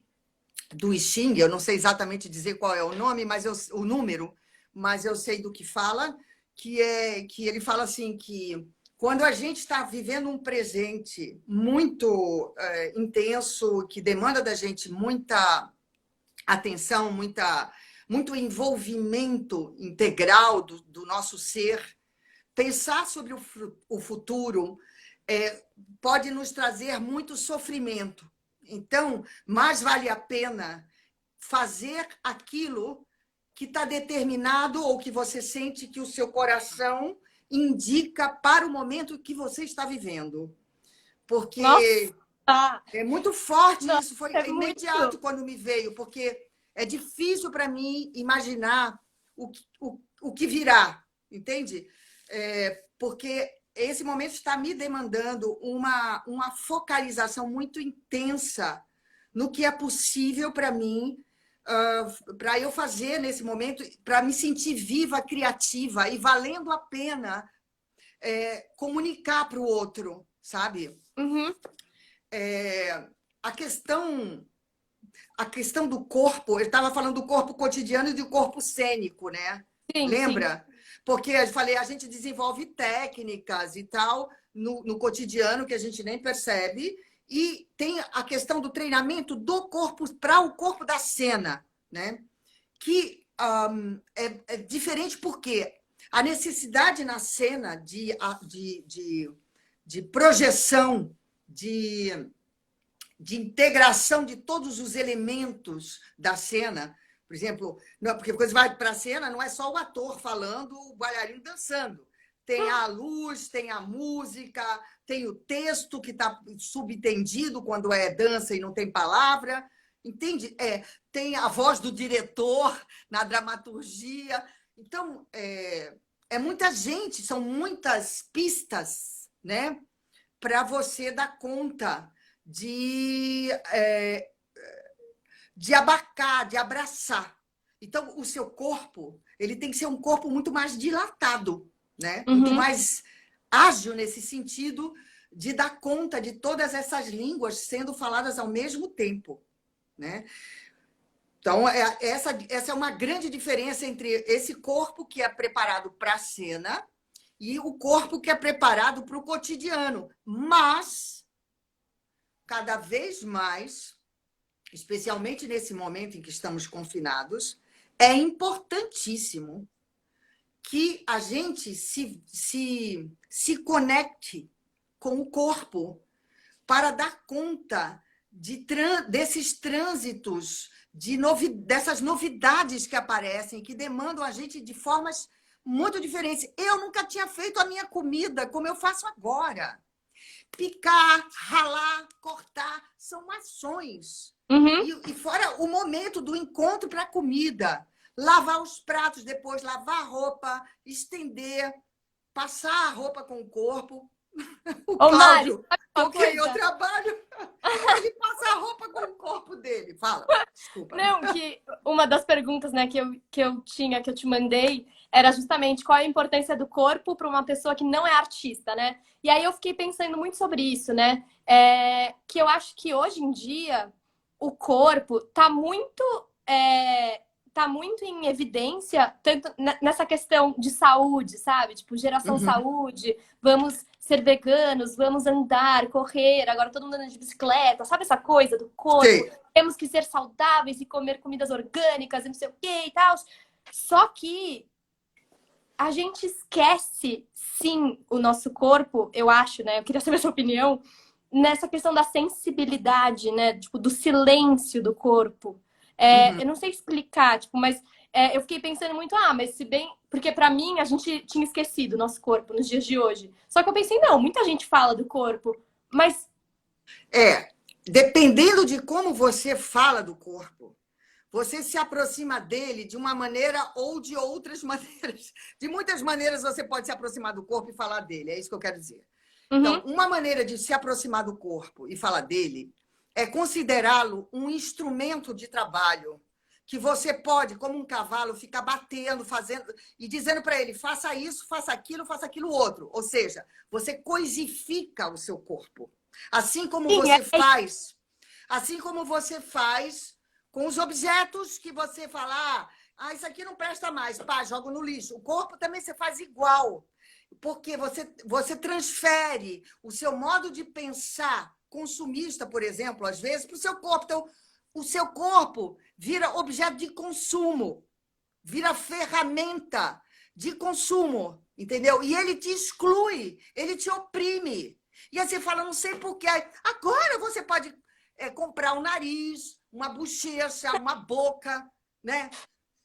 I Ching, eu não sei exatamente dizer qual é o nome, mas o número, mas eu sei do que fala, que ele fala assim que quando a gente está vivendo um presente muito intenso, que demanda da gente muita atenção, muito envolvimento integral do nosso ser, pensar sobre o futuro pode nos trazer muito sofrimento. Então, mais vale a pena fazer aquilo que está determinado ou que você sente que o seu coração indica para o momento que você está vivendo. Nossa, Porque Ah, É muito forte não, isso, foi é imediato muito. quando me veio, porque é difícil para mim imaginar o que virá, entende? Porque esse momento está me demandando uma focalização muito intensa no que é possível para mim, para eu fazer nesse momento, para me sentir viva, criativa e valendo a pena comunicar para o outro, sabe? Uhum. A questão a questão do corpo, eu estava falando do corpo cotidiano e do corpo cênico, né? Sim, sim. Lembra? Porque eu falei, a gente desenvolve técnicas e tal no cotidiano que a gente nem percebe, e tem a questão do treinamento do corpo para o corpo da cena, né? Que é diferente porque a necessidade na cena de projeção, de integração de todos os elementos da cena. Por exemplo, não, porque quando você vai para a cena, não é só o ator falando, o bailarino dançando. Tem a luz, tem a música, tem o texto que está subentendido quando é dança e não tem palavra. Entende? Tem a voz do diretor na dramaturgia. Então, é muita gente, são muitas pistas, né, para você dar conta de abarcar, de abraçar. Então, o seu corpo, ele tem que ser um corpo muito mais dilatado, né? Muito Uhum. mais ágil nesse sentido de dar conta de todas essas línguas sendo faladas ao mesmo tempo, né? Então, essa é uma grande diferença entre esse corpo que é preparado para a cena e o corpo que é preparado para o cotidiano. Mas, cada vez mais, especialmente nesse momento em que estamos confinados, é importantíssimo que a gente se conecte com o corpo para dar conta desses trânsitos, dessas novidades que aparecem, que demandam a gente de formas muito diferentes. Eu nunca tinha feito a minha comida como eu faço agora. Picar, ralar, cortar, são ações. Uhum. E fora o momento do encontro para a comida. Lavar os pratos, depois lavar a roupa, estender, passar a roupa com o corpo. O Ô, Mari, Cláudio, sabe uma com quem eu coisa? trabalho, ele passa a roupa com o corpo dele. Fala, desculpa. Não, que uma das perguntas, né, que eu tinha, que eu te mandei, era justamente qual a importância do corpo para uma pessoa que não é artista, né? E aí eu fiquei pensando muito sobre isso, né? Que eu acho que hoje em dia o corpo tá muito em evidência, tanto nessa questão de saúde, sabe? Tipo, geração Uhum. saúde, vamos ser veganos, vamos andar, correr, agora todo mundo anda de bicicleta, sabe essa coisa do corpo? Sei. Temos que ser saudáveis e comer comidas orgânicas e não sei o que e tal. Só que a gente esquece, sim, o nosso corpo, eu acho, né? Eu queria saber a sua opinião, nessa questão da sensibilidade, né? Tipo, do silêncio do corpo. Uhum. Eu não sei explicar, tipo, mas eu fiquei pensando muito, mas se bem. Porque pra mim a gente tinha esquecido o nosso corpo nos dias de hoje. Só que eu pensei, não, muita gente fala do corpo, mas. Dependendo de como você fala do corpo, você se aproxima dele de uma maneira ou de outras maneiras. De muitas maneiras você pode se aproximar do corpo e falar dele, é isso que eu quero dizer. Então, Uhum. uma maneira de se aproximar do corpo e falar dele é considerá-lo um instrumento de trabalho que você pode, como um cavalo, ficar batendo, fazendo e dizendo para ele: faça isso, faça aquilo outro. Ou seja, você coisifica o seu corpo. Assim como Sim, você faz, assim como você faz com os objetos que você fala: isso aqui não presta mais, pá, joga no lixo. O corpo também você faz igual. Porque você transfere o seu modo de pensar consumista, por exemplo, às vezes, para o seu corpo. Então, o seu corpo vira objeto de consumo, vira ferramenta de consumo, entendeu? E ele te exclui, ele te oprime. E aí você fala, não sei por quê. Agora você pode comprar um nariz, uma bochecha, uma boca, né?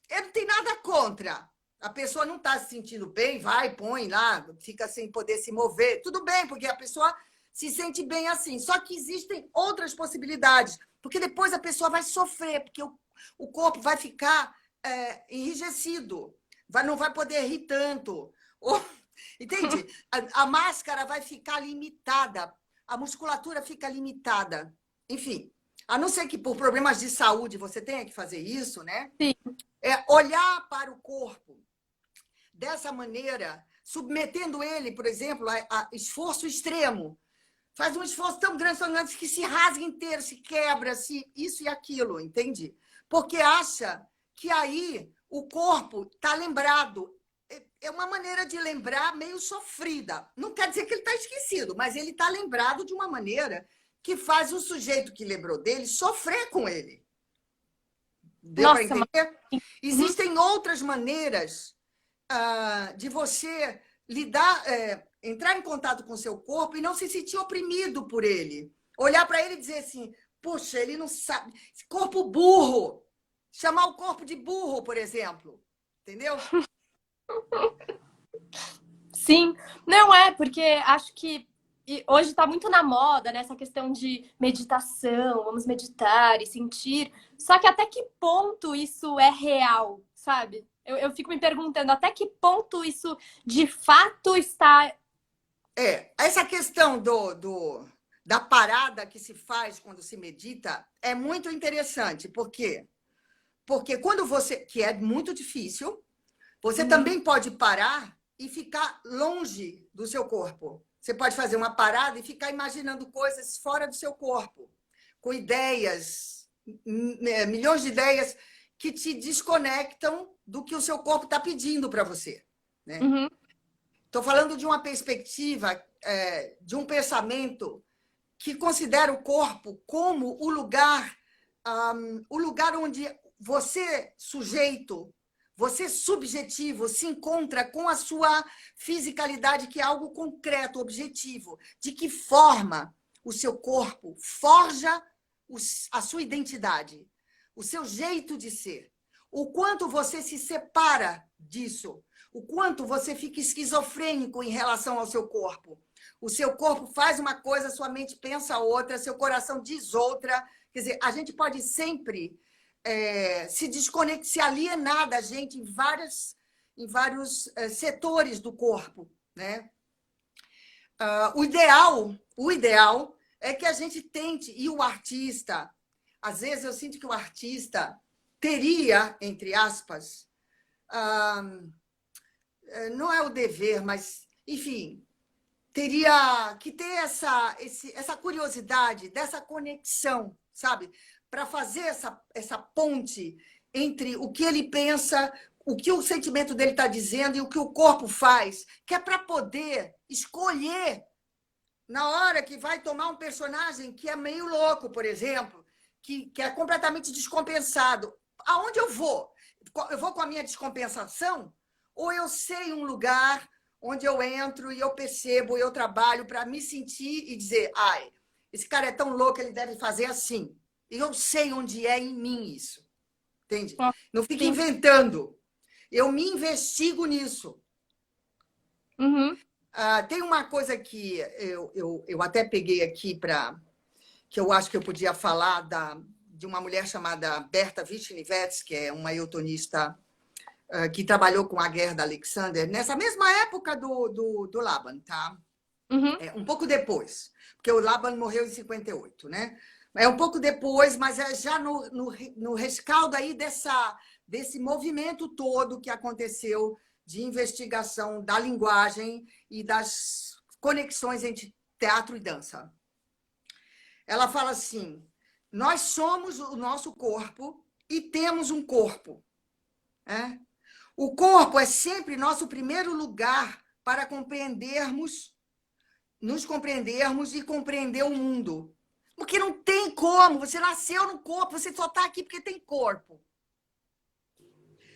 Eu não tenho nada contra. A pessoa não está se sentindo bem, vai, põe lá, fica sem poder se mover. Tudo bem, porque a pessoa se sente bem assim. Só que existem outras possibilidades, porque depois a pessoa vai sofrer, porque o corpo vai ficar enrijecido, não vai poder rir tanto. Entende? A máscara vai ficar limitada, a musculatura fica limitada. Enfim, a não ser que por problemas de saúde você tenha que fazer isso, né? Sim. Olhar para o corpo dessa maneira, submetendo ele, por exemplo, a esforço extremo. Faz um esforço tão grande que se rasga inteiro, se quebra, isso e aquilo, entende? Porque acha que aí o corpo está lembrado. É uma maneira de lembrar meio sofrida. Não quer dizer que ele está esquecido, mas ele está lembrado de uma maneira que faz o sujeito que lembrou dele sofrer com ele. Deu para entender? Existem outras maneiras de você lidar, entrar em contato com o seu corpo e não se sentir oprimido por ele. Olhar para ele e dizer assim, puxa, ele não sabe. Corpo burro. Chamar o corpo de burro, por exemplo. Entendeu? Sim, não porque acho que hoje está muito na moda, né, essa questão de meditação, vamos meditar e sentir. Só que até que ponto isso é real, sabe? Eu fico me perguntando até que ponto isso de fato está. Essa questão da parada que se faz quando se medita é muito interessante. Por quê? Porque quando você, que é muito difícil, você também pode parar e ficar longe do seu corpo. Você pode fazer uma parada e ficar imaginando coisas fora do seu corpo, com ideias, milhões de ideias que te desconectam do que o seu corpo está pedindo para você. Né? Estou falando de uma perspectiva, de um pensamento que considera o corpo como o lugar onde você, sujeito, você, subjetivo, se encontra com a sua fisicalidade, que é algo concreto, objetivo. De que forma o seu corpo forja a sua identidade, o seu jeito de ser. O quanto você se separa disso, o quanto você fica esquizofrênico em relação ao seu corpo. O seu corpo faz uma coisa, sua mente pensa outra, seu coração diz outra. Quer dizer, a gente pode sempre se desconectar, se alienar da gente em vários setores do corpo. Né? O ideal é que a gente tente, e o artista, às vezes eu sinto que o artista teria, entre aspas, não é o dever, mas, enfim, teria que ter essa curiosidade, dessa conexão, sabe? Para fazer essa ponte entre o que ele pensa, o que o sentimento dele está dizendo e o que o corpo faz, que é para poder escolher na hora que vai tomar um personagem que é meio louco, por exemplo, que é completamente descompensado. Aonde eu vou? Eu vou com a minha descompensação? Ou eu sei um lugar onde eu entro e eu percebo, eu trabalho para me sentir e dizer, ai, esse cara é tão louco, ele deve fazer assim. E eu sei onde é em mim isso. Entende? Não fica inventando. Eu me investigo nisso. Tem uma coisa que eu até peguei aqui que eu acho que eu podia falar de uma mulher chamada Berta Vishnevets, que é uma eutonista que trabalhou com a guerra da Alexander, nessa mesma época do Laban, tá? Um pouco depois, porque o Laban morreu em 58, né? É um pouco depois, mas é já no rescaldo aí desse movimento todo que aconteceu de investigação da linguagem e das conexões entre teatro e dança. Ela fala assim, nós somos o nosso corpo e temos um corpo. Né? O corpo é sempre nosso primeiro lugar para nos compreendermos e compreender o mundo. Porque não tem como, você nasceu no corpo, você só está aqui porque tem corpo.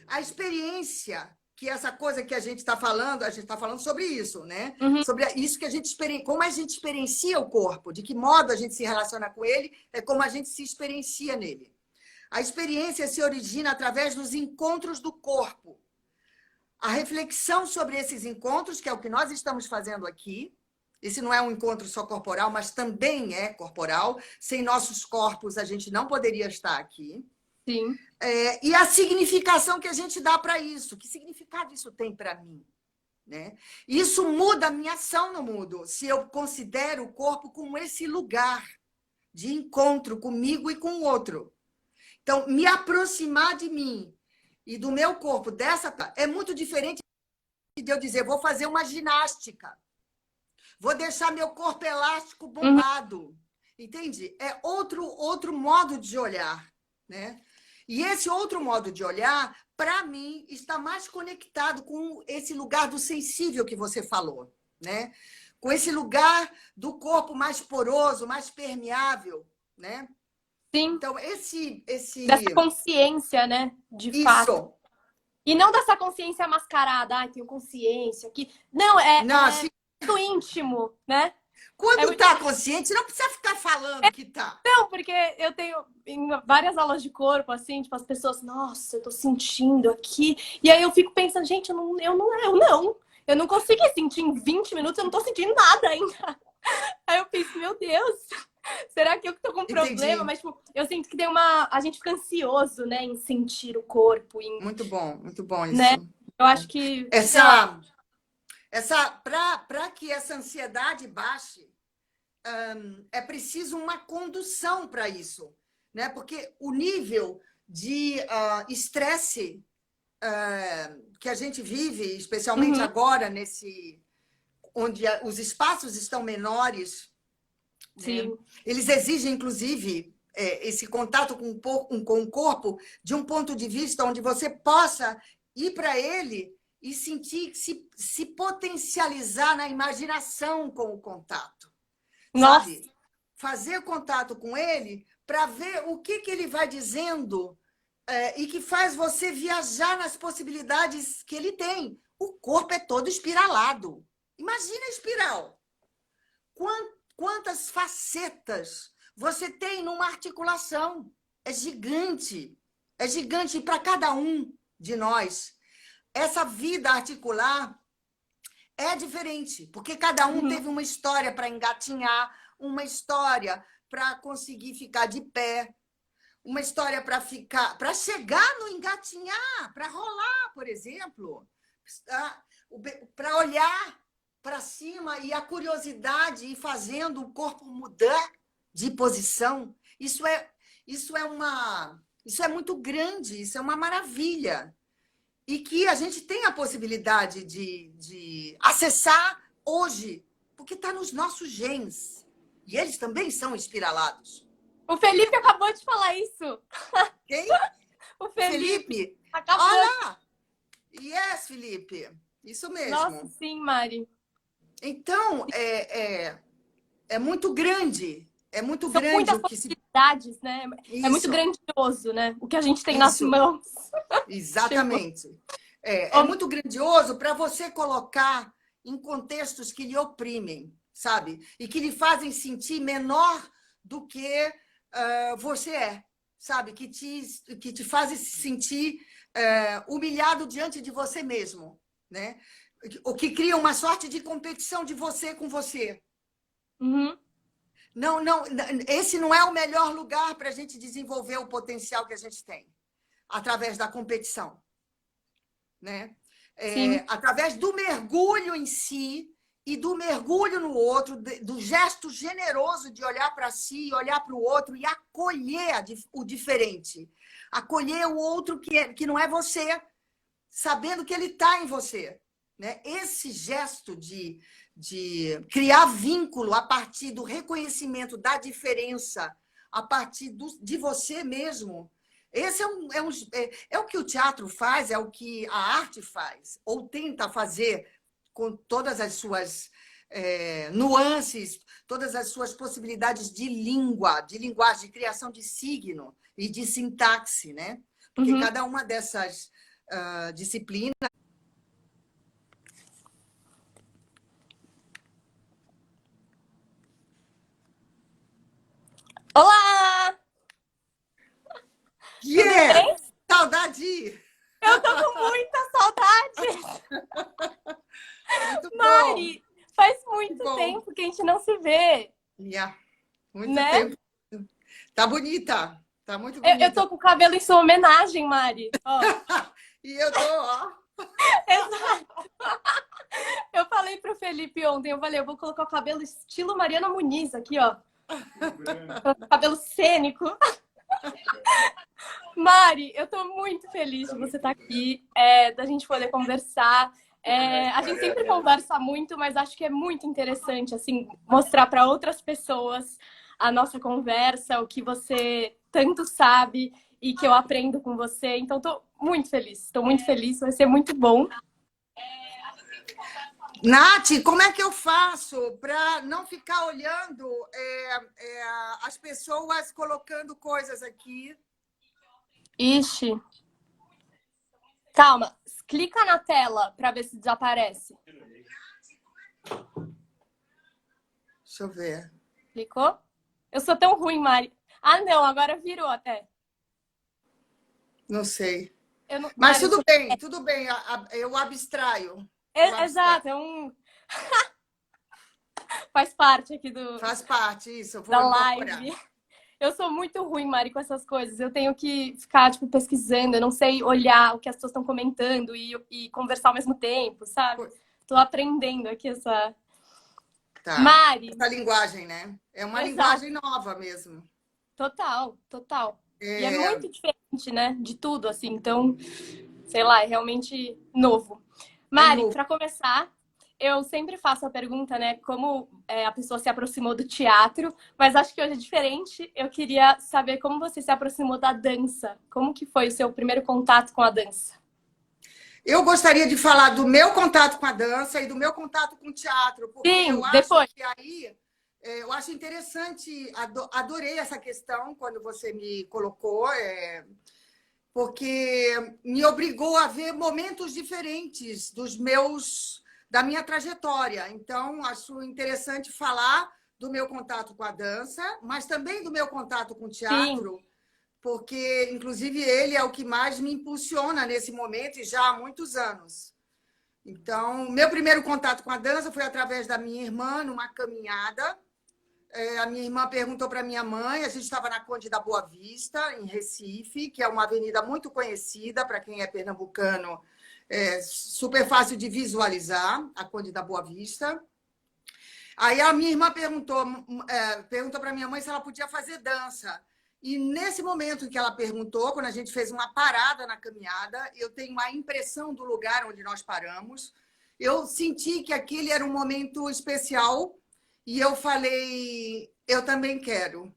A experiência, que essa coisa que a gente está falando sobre isso, né? Sobre isso que a gente como a gente experiencia o corpo, de que modo a gente se relaciona com ele, é como a gente se experiencia nele. A experiência se origina através dos encontros do corpo. A reflexão sobre esses encontros, que é o que nós estamos fazendo aqui, Esse não é um encontro só corporal, mas também é corporal. Sem nossos corpos, a gente não poderia estar aqui. Sim. E a significação que a gente dá para isso. Que significado isso tem para mim? Né? Isso muda a minha ação no mundo, se eu considero o corpo como esse lugar de encontro comigo e com o outro. Então, me aproximar de mim e do meu corpo dessa é muito diferente de eu dizer, vou fazer uma ginástica, vou deixar meu corpo elástico bombado. Entende? É outro modo de olhar, né? E esse outro modo de olhar, para mim, está mais conectado com esse lugar do sensível que você falou, né? Com esse lugar do corpo mais poroso, mais permeável, né? Sim. Então, dessa consciência, né? De fato. Isso. E não dessa consciência mascarada, ai, tenho consciência aqui. Não, Não, muito íntimo, né? Quando tá consciente, não precisa ficar falando que tá. Não, porque eu tenho em várias aulas de corpo, assim, tipo, as pessoas, nossa, eu tô sentindo aqui. E aí eu fico pensando, gente, eu não consegui sentir em 20 minutos, eu não tô sentindo nada ainda. Aí eu penso, meu Deus, será que eu tô com problema? Entendi. Mas, tipo, eu sinto que a gente fica ansioso, né, em sentir o corpo. Muito bom isso. Né? Eu acho que... Para que essa ansiedade baixe, é preciso uma condução para isso, né? Porque o nível de estresse que a gente vive, especialmente agora, onde os espaços estão menores, sim, né? Eles exigem, inclusive, esse contato com o corpo de um ponto de vista onde você possa ir para ele e sentir, se potencializar na imaginação com o contato. nossa. Sabe? Fazer contato com ele para ver o que ele vai dizendo e que faz você viajar nas possibilidades que ele tem. O corpo é todo espiralado. Imagina a espiral. Quantas facetas você tem numa articulação? É gigante. É gigante para cada um de nós. Essa vida articular é diferente, porque cada um teve uma história para engatinhar, uma história para conseguir ficar de pé, uma história para chegar no engatinhar, para rolar, por exemplo, para olhar para cima e a curiosidade ir fazendo o corpo mudar de posição. Isso é muito grande, isso é uma maravilha. E que a gente tem a possibilidade de acessar hoje, porque está nos nossos genes. E eles também são espiralados. O Felipe acabou de falar isso. Quem? O Felipe. Acabou. Olha! Yes, Felipe. Isso mesmo. Nossa, sim, Mari. Então, é muito grande. É muito São grande muitas o que possibilidades, né? Isso. É muito grandioso, né? O que a gente tem nas mãos. Exatamente. É muito grandioso para você colocar em contextos que lhe oprimem, sabe? E que lhe fazem sentir menor do que você é, sabe? Que te fazem se sentir humilhado diante de você mesmo, né? O que cria uma sorte de competição de você com você. Uhum. Não, esse não é o melhor lugar para a gente desenvolver o potencial que a gente tem, através da competição, né? Através do mergulho em si e do mergulho no outro, do gesto generoso de olhar para si, olhar para o outro e acolher o diferente, acolher o outro que não é você, sabendo que ele está em você, né? Esse gesto de criar vínculo a partir do reconhecimento da diferença, a partir de você mesmo. Esse é o que o teatro faz, é o que a arte faz, ou tenta fazer com todas as suas nuances, todas as suas possibilidades de língua, de linguagem, de criação de signo e de sintaxe, né? Porque cada uma dessas disciplinas. Olá! Yeah! Saudade! Eu tô com muita saudade! Muito Mari, bom. faz muito tempo Muito né? tempo. Tá bonita. Tá muito Eu bonita. tô com o cabelo em sua homenagem, Mari. Ó, E eu tô, ó. exato. Eu falei pro Felipe ontem, eu vou colocar o cabelo estilo Mariana Muniz aqui, ó. Cabelo cênico. Mari, eu tô muito feliz de você estar aqui, da gente poder conversar. A gente sempre conversa muito, mas acho que é muito interessante, assim, mostrar para outras pessoas a nossa conversa, o que você tanto sabe e que eu aprendo com você. Então, tô muito feliz, vai ser muito bom. Nath, como é que eu faço para não ficar olhando as pessoas colocando coisas aqui? Ixi, calma, clica na tela para ver se desaparece. Deixa eu ver. Clicou? Eu sou tão ruim, Mari. Ah, não, agora virou até. Não sei. Eu não... Mas Mari, eu tudo sou... bem, tudo bem. Eu abstraio. Eu abstraio. Exato, faz parte aqui Faz parte, isso. Eu da vou incorporar. live. Eu sou muito ruim, Mari, com essas coisas. Eu tenho que ficar, tipo, pesquisando. Eu não sei olhar o que as pessoas estão comentando e conversar ao mesmo tempo, sabe? Tô aprendendo aqui essa... Tá. Mari, Essa linguagem, né? É uma exato. linguagem nova mesmo. Total, total. E é É, muito diferente, né? De tudo, assim. Então, sei lá, é realmente novo. é Mari, novo. para começar, eu sempre faço a pergunta, né? Como a pessoa se aproximou do teatro, mas acho que hoje é diferente. Eu queria saber como você se aproximou da dança. Como que foi o seu primeiro contato com a dança? Eu gostaria de falar do meu contato com a dança e do meu contato com o teatro, porque eu Sim, acho depois. que aí eu acho interessante, adorei essa questão quando você me colocou, porque me obrigou a ver momentos diferentes da minha trajetória. Então, acho interessante falar do meu contato com a dança, mas também do meu contato com o Sim. teatro, porque, inclusive, ele é o que mais me impulsiona nesse momento e já há muitos anos. Então, meu primeiro contato com a dança foi através da minha irmã, numa caminhada. A minha irmã perguntou para minha mãe, a gente estava na Conde da Boa Vista, em Recife, que é uma avenida muito conhecida para quem é pernambucano, super fácil de visualizar, a Conde da Boa Vista. Aí a minha irmã perguntou para minha mãe se ela podia fazer dança. E nesse momento que ela perguntou, quando a gente fez uma parada na caminhada, eu tenho a impressão do lugar onde nós paramos, eu senti que aquele era um momento especial e eu falei, eu também quero.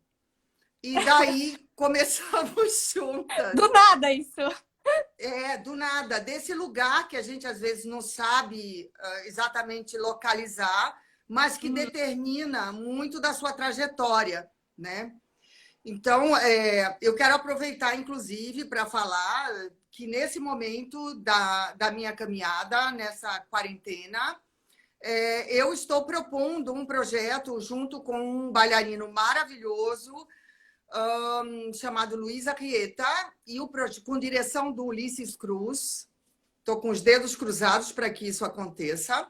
E daí começamos juntas. Do nada isso. Do nada, desse lugar que a gente às vezes não sabe exatamente localizar, mas que determina muito da sua trajetória, né? Então, eu quero aproveitar, inclusive, para falar que nesse momento da minha caminhada, nessa quarentena, eu estou propondo um projeto junto com um bailarino maravilhoso, chamado Luiz Arrieta, e com direção do Ulisses Cruz. Estou com os dedos cruzados para que isso aconteça.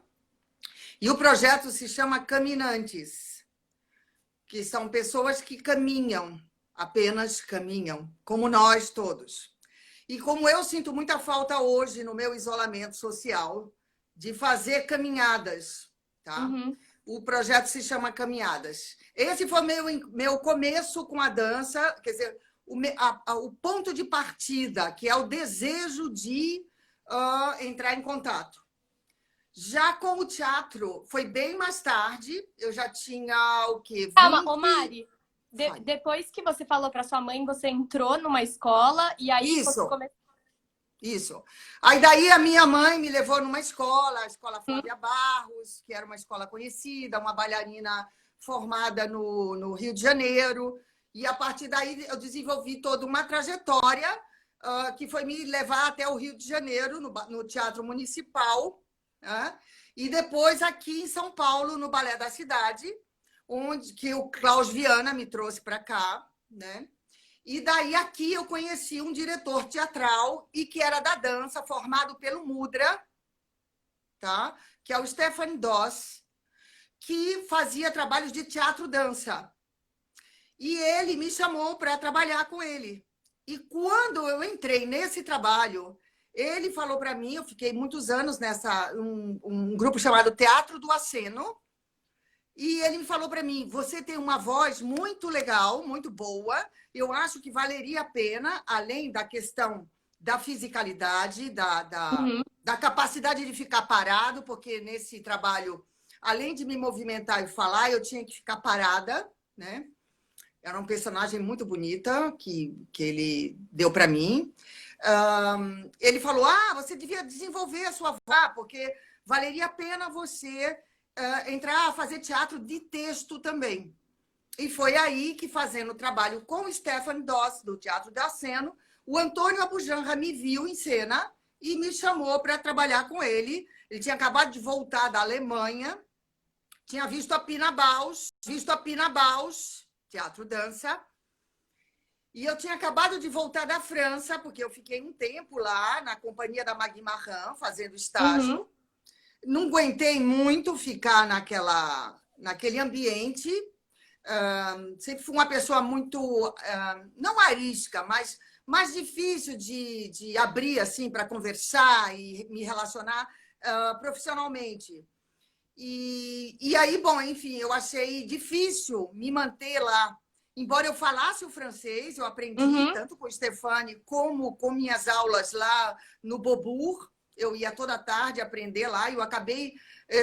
E o projeto se chama Caminantes, que são pessoas que caminham, apenas caminham, como nós todos. E como eu sinto muita falta hoje, no meu isolamento social, de fazer caminhadas, tá? Uhum. O projeto se chama Caminhadas. Esse foi meu começo com a dança, quer dizer, o ponto de partida, que é o desejo de entrar em contato. Já com o teatro, foi bem mais tarde, eu já tinha o quê? 20... Calma, ô Mari, depois que você falou para sua mãe, você entrou numa escola e aí você começou... Isso. Aí daí a minha mãe me levou numa escola, a Escola Flávia Barros, que era uma escola conhecida, uma bailarina formada no Rio de Janeiro. E a partir daí eu desenvolvi toda uma trajetória que foi me levar até o Rio de Janeiro, no Teatro Municipal, e depois aqui em São Paulo, no Balé da Cidade, que o Klaus Viana me trouxe para cá, né? E daí aqui eu conheci um diretor teatral e que era da dança, formado pelo Mudra, tá? Que é o Stefan Doss, que fazia trabalhos de teatro-dança. E ele me chamou para trabalhar com ele. E quando eu entrei nesse trabalho, ele falou para mim, eu fiquei muitos anos nessa um grupo chamado Teatro do Aceno, e ele me falou para mim, você tem uma voz muito legal, muito boa, eu acho que valeria a pena, além da questão da fisicalidade, Uhum. da capacidade de ficar parado, porque nesse trabalho, além de me movimentar e falar, eu tinha que ficar parada, né? Era um personagem muito bonita que ele deu para mim. Ele falou, você devia desenvolver a sua voz, porque valeria a pena você entrar a fazer teatro de texto também. E foi aí que, fazendo trabalho com o Stefan Doss, do Teatro da Aceno, o Antônio Abujanra me viu em cena e me chamou para trabalhar com ele. Ele tinha acabado de voltar da Alemanha, tinha visto a Pina Bausch, Teatro Dança, e eu tinha acabado de voltar da França, porque eu fiquei um tempo lá na companhia da Magui Marran, fazendo estágio. Uhum. Não aguentei muito ficar naquele ambiente. Sempre fui uma pessoa muito, não arisca, mas mais difícil de abrir assim para conversar e me relacionar profissionalmente. E aí, bom, enfim, eu achei difícil me manter lá. Embora eu falasse o francês, eu aprendi Uhum. tanto com o Stefani como com minhas aulas lá no Beaubourg. Eu ia toda tarde aprender lá e eu acabei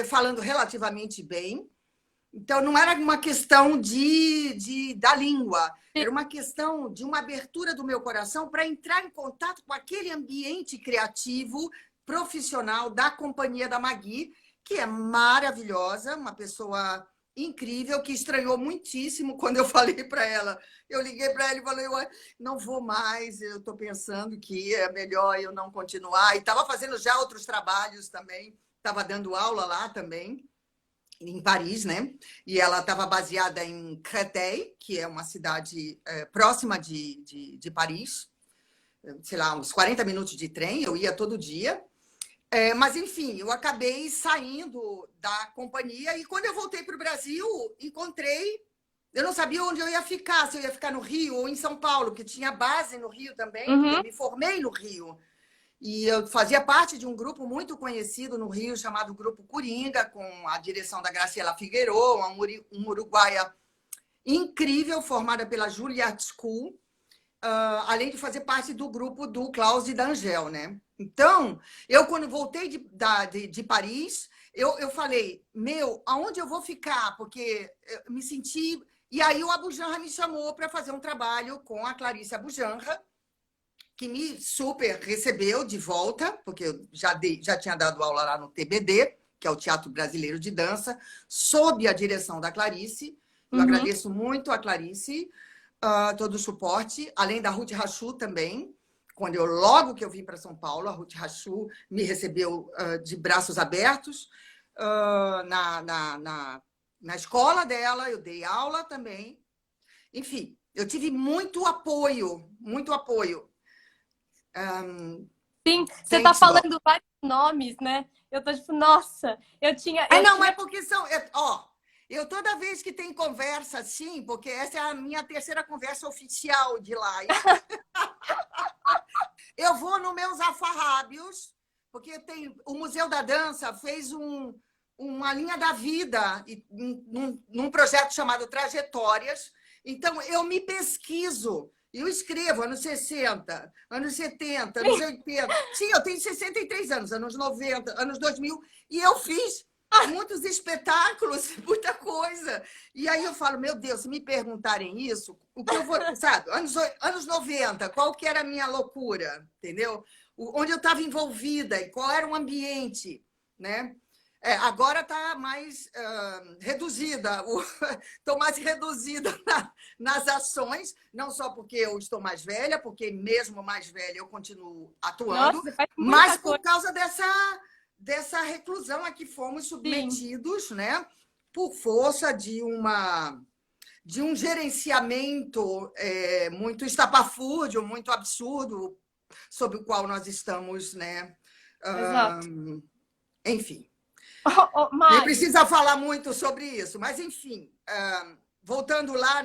falando relativamente bem. Então, não era uma questão da língua, era uma questão de uma abertura do meu coração para entrar em contato com aquele ambiente criativo, profissional da companhia da Magui, que é maravilhosa, uma pessoa incrível, que estranhou muitíssimo quando eu falei para ela. Eu liguei para ela e falei, não vou mais, eu estou pensando que é melhor eu não continuar. E estava fazendo já outros trabalhos também, estava dando aula lá também, em Paris, né? E ela estava baseada em Créteil, que é uma cidade próxima de Paris, sei lá, uns 40 minutos de trem, eu ia todo dia. Mas, enfim, eu acabei saindo da companhia e quando eu voltei para o Brasil, encontrei... Eu não sabia onde eu ia ficar, se eu ia ficar no Rio ou em São Paulo, que tinha base no Rio também, porque Uhum. eu me formei no Rio. E eu fazia parte de um grupo muito conhecido no Rio, chamado Grupo Coringa, com a direção da Graciela Figueroa, uma uruguaia incrível, formada pela Juilliard School, além de fazer parte do grupo do Klaus e da Angel, né? Então, eu, quando voltei de Paris, eu falei, aonde eu vou ficar? Porque eu me senti... E aí o Abujanra me chamou para fazer um trabalho com a Clarice Abujanra, que me super recebeu de volta, porque eu já tinha dado aula lá no TBD, que é o Teatro Brasileiro de Dança, sob a direção da Clarice. Eu Uhum. agradeço muito a Clarice, todo o suporte, além da Ruth Rachu também. Logo que eu vim para São Paulo, a Ruth Rachu me recebeu de braços abertos na escola dela, eu dei aula também. Enfim, eu tive muito apoio, muito apoio. Sim, você está Thanks God. falando vários nomes, né? Eu tô tipo, nossa, eu Não, é tinha. porque são... eu toda vez que tem conversa assim, porque essa é a minha terceira conversa oficial de lá, eu vou nos meus afarrábios, porque o Museu da Dança fez uma linha da vida num projeto chamado Trajetórias. Então, eu me pesquiso. Eu escrevo anos 60, anos 70, anos 80. Sim, eu tenho 63 anos, anos 90, anos 2000. E eu fiz muitos espetáculos, muita coisa. E aí eu falo, meu Deus, se me perguntarem isso, o que eu vou... Sabe, anos 90, qual que era a minha loucura, entendeu? Onde eu estava envolvida e qual era o ambiente, né? Agora está mais reduzida, estou mais reduzida nas ações, não só porque eu estou mais velha, porque mesmo mais velha eu continuo Nossa, atuando, você faz mas muita por coisa. causa dessa reclusão a que fomos Sim, submetidos, né, por força de um gerenciamento muito estapafúrdio, muito absurdo, sob o qual nós estamos, né? exato. Enfim. Nem Mari, precisa falar muito sobre isso, mas, enfim, voltando lá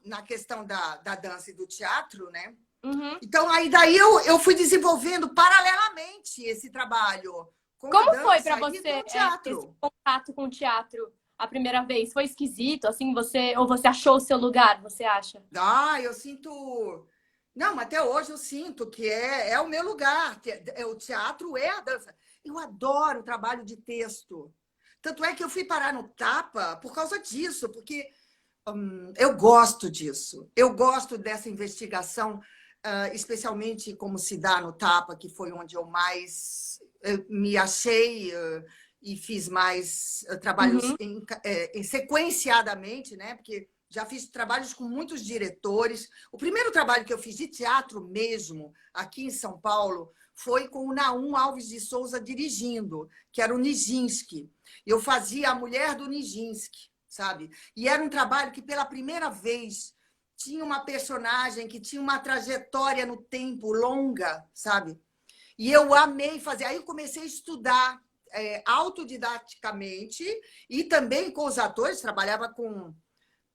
na questão da dança e do teatro, né? Uhum. Então, aí daí eu fui desenvolvendo paralelamente esse trabalho com a Como foi para dança e com você o esse teatro. contato com o teatro a primeira vez? Foi esquisito, assim, ou você achou o seu lugar, você acha? Ah, eu sinto. Não, mas até hoje eu sinto que é o meu lugar, o teatro é a dança. Eu adoro o trabalho de texto. Tanto é que eu fui parar no Tapa por causa disso, porque eu gosto disso. Eu gosto dessa investigação, especialmente como se dá no Tapa, que foi onde eu mais me achei e fiz mais trabalhos Uhum. sequenciadamente, né? Porque já fiz trabalhos com muitos diretores. O primeiro trabalho que eu fiz de teatro mesmo, aqui em São Paulo, foi com o Naum Alves de Souza dirigindo, que era o Nijinsky. Eu fazia a mulher do Nijinsky, sabe? E era um trabalho que, pela primeira vez, tinha uma personagem que tinha uma trajetória no tempo longa, sabe? E eu amei fazer. Aí eu comecei a estudar autodidaticamente e também com os atores, trabalhava com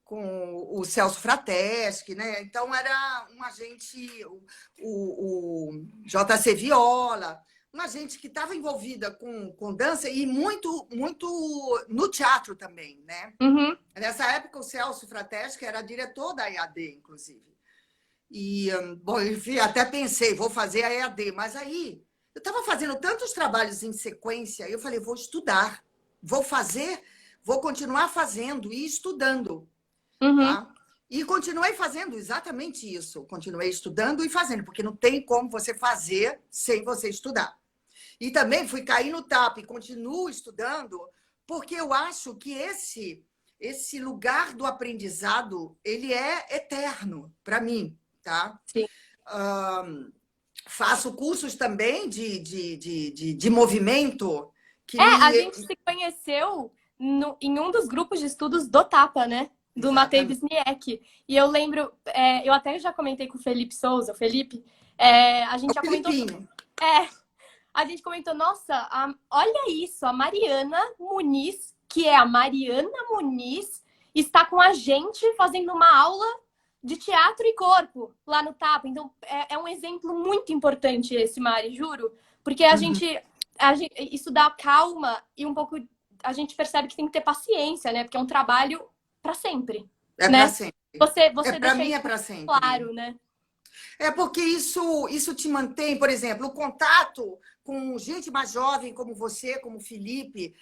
o Celso Frateschi, né? Então era um agente, o JC Viola, uma gente que estava envolvida com dança e muito no teatro também, né? Uhum. Nessa época, o Celso Frateschi era diretor da EAD, inclusive. E, bom, enfim, até pensei, vou fazer a EAD, mas aí eu estava fazendo tantos trabalhos em sequência, eu falei, vou estudar, vou fazer, vou continuar fazendo e estudando, Uhum. tá? E continuei fazendo exatamente isso, continuei estudando e fazendo, porque não tem como você fazer sem você estudar. E também fui cair no tapa e continuo estudando, porque eu acho que esse lugar do aprendizado ele é eterno para mim, tá? Sim. Faço cursos também de movimento que A me. gente se conheceu em um dos grupos de estudos do Tapa, né? Do Matei Exatamente. Wisniewski. E eu lembro, eu até já comentei com o Felipe Souza, o Felipe, a gente O já comentou sobre. Filipinho. É, a gente comentou, nossa, olha isso, a Mariana Muniz, que é a Mariana Muniz, está com a gente fazendo uma aula de teatro e corpo lá no Tapa. Então, é um exemplo muito importante esse, Mari, juro, porque Uhum. isso dá calma e um pouco a gente percebe que tem que ter paciência, né? Porque é um trabalho para sempre, É para né? sempre. Você Para deixa mim é isso para sempre. claro, né? É porque isso te mantém, por exemplo, o contato com gente mais jovem como você, como o Felipe,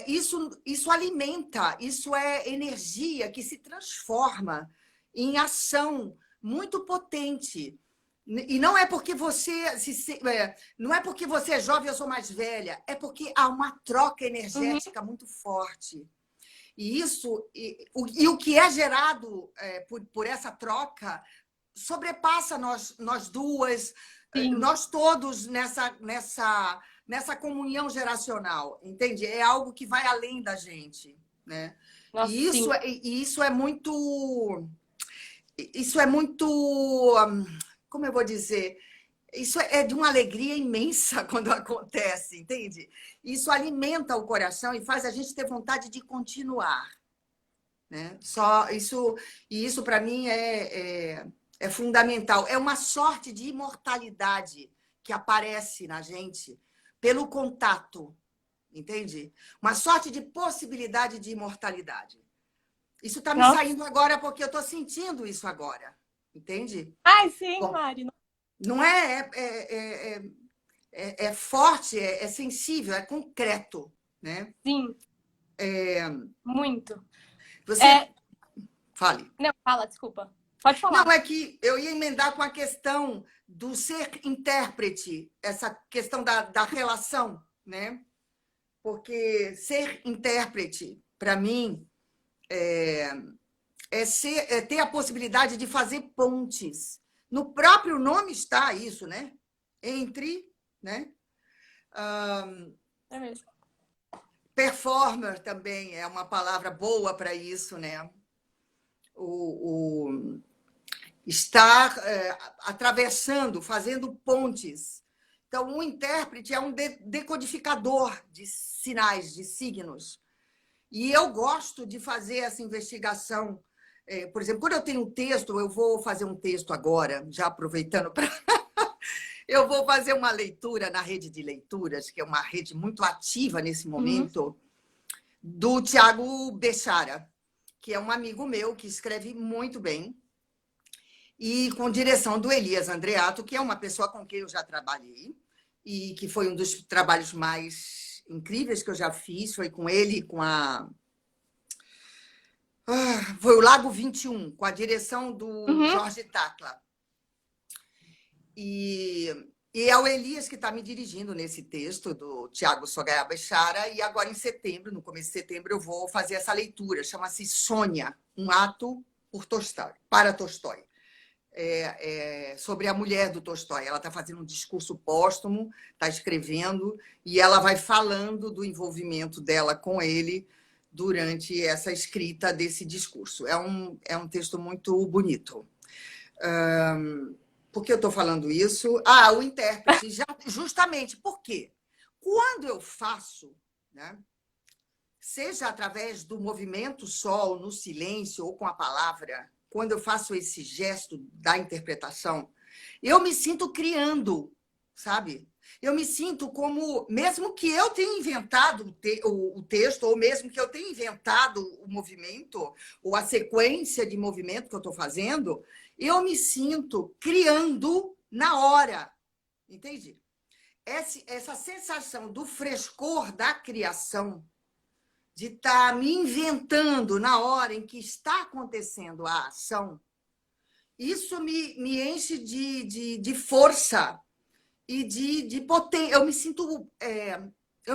isso alimenta, isso é energia que se transforma em ação muito potente. E não é porque não é porque você é jovem e eu sou mais velha, é porque há uma troca Uhum, energética muito forte. E o que é gerado por essa troca sobrepassa nós duas, sim. nós todos nessa comunhão geracional, entende? É algo que vai além da gente, né? Nossa, sim. E isso é muito, como eu vou dizer, isso é de uma alegria imensa quando acontece, entende? Isso alimenta o coração e faz a gente ter vontade de continuar, né? Só isso, e isso para mim é fundamental. É uma sorte de imortalidade que aparece na gente pelo contato, entende? Uma sorte de possibilidade de imortalidade. Isso está me Nossa. saindo agora porque eu estou sentindo isso agora, entende? Ai, sim, Bom, Mari. não é forte, é sensível, é concreto, né? Sim, muito. Você É, fale. não, fala, desculpa. Pode Não, falar. é que eu ia emendar com a questão do ser intérprete, essa questão da relação, né? Porque ser intérprete, para mim, é ter a possibilidade de fazer pontes. No próprio nome está isso, né? Entre, né? É mesmo. Performer também é uma palavra boa para isso, né? O estar atravessando, fazendo pontes. Então, o intérprete é um decodificador de sinais, de signos. E eu gosto de fazer essa investigação Por exemplo, quando eu tenho um texto, eu vou fazer um texto agora, já aproveitando para. Eu vou fazer uma leitura na rede de leituras, que é uma rede muito ativa nesse Uhum. momento, do Tiago Bechara, que é um amigo meu que escreve muito bem, e com direção do Elias Andreato, que é uma pessoa com quem eu já trabalhei, e que foi um dos trabalhos mais incríveis que eu já fiz, foi com ele, com a. Foi o Lago 21, com a direção do Uhum. Jorge Tacla. E é o Elias que está me dirigindo nesse texto do Tiago Sogaiabachara, e agora em setembro, no começo de setembro, eu vou fazer essa leitura, chama-se Sônia, um ato por Tolstói, para Tolstói. Sobre a mulher do Tolstói. Ela está fazendo um discurso póstumo, está escrevendo, e ela vai falando do envolvimento dela com ele durante essa escrita desse discurso. É um texto muito bonito. Por que eu estou falando isso? O intérprete, justamente por quê? Quando eu faço, né, seja através do movimento só, ou no silêncio, ou com a palavra, quando eu faço esse gesto da interpretação, eu me sinto criando, sabe? Eu me sinto como, mesmo que eu tenha inventado o texto, ou mesmo que eu tenha inventado o movimento, ou a sequência de movimento que eu estou fazendo, eu me sinto criando na hora, entende? Essa sensação do frescor da criação, de estar me inventando na hora em que está acontecendo a ação, isso me enche de força e de potência. Eu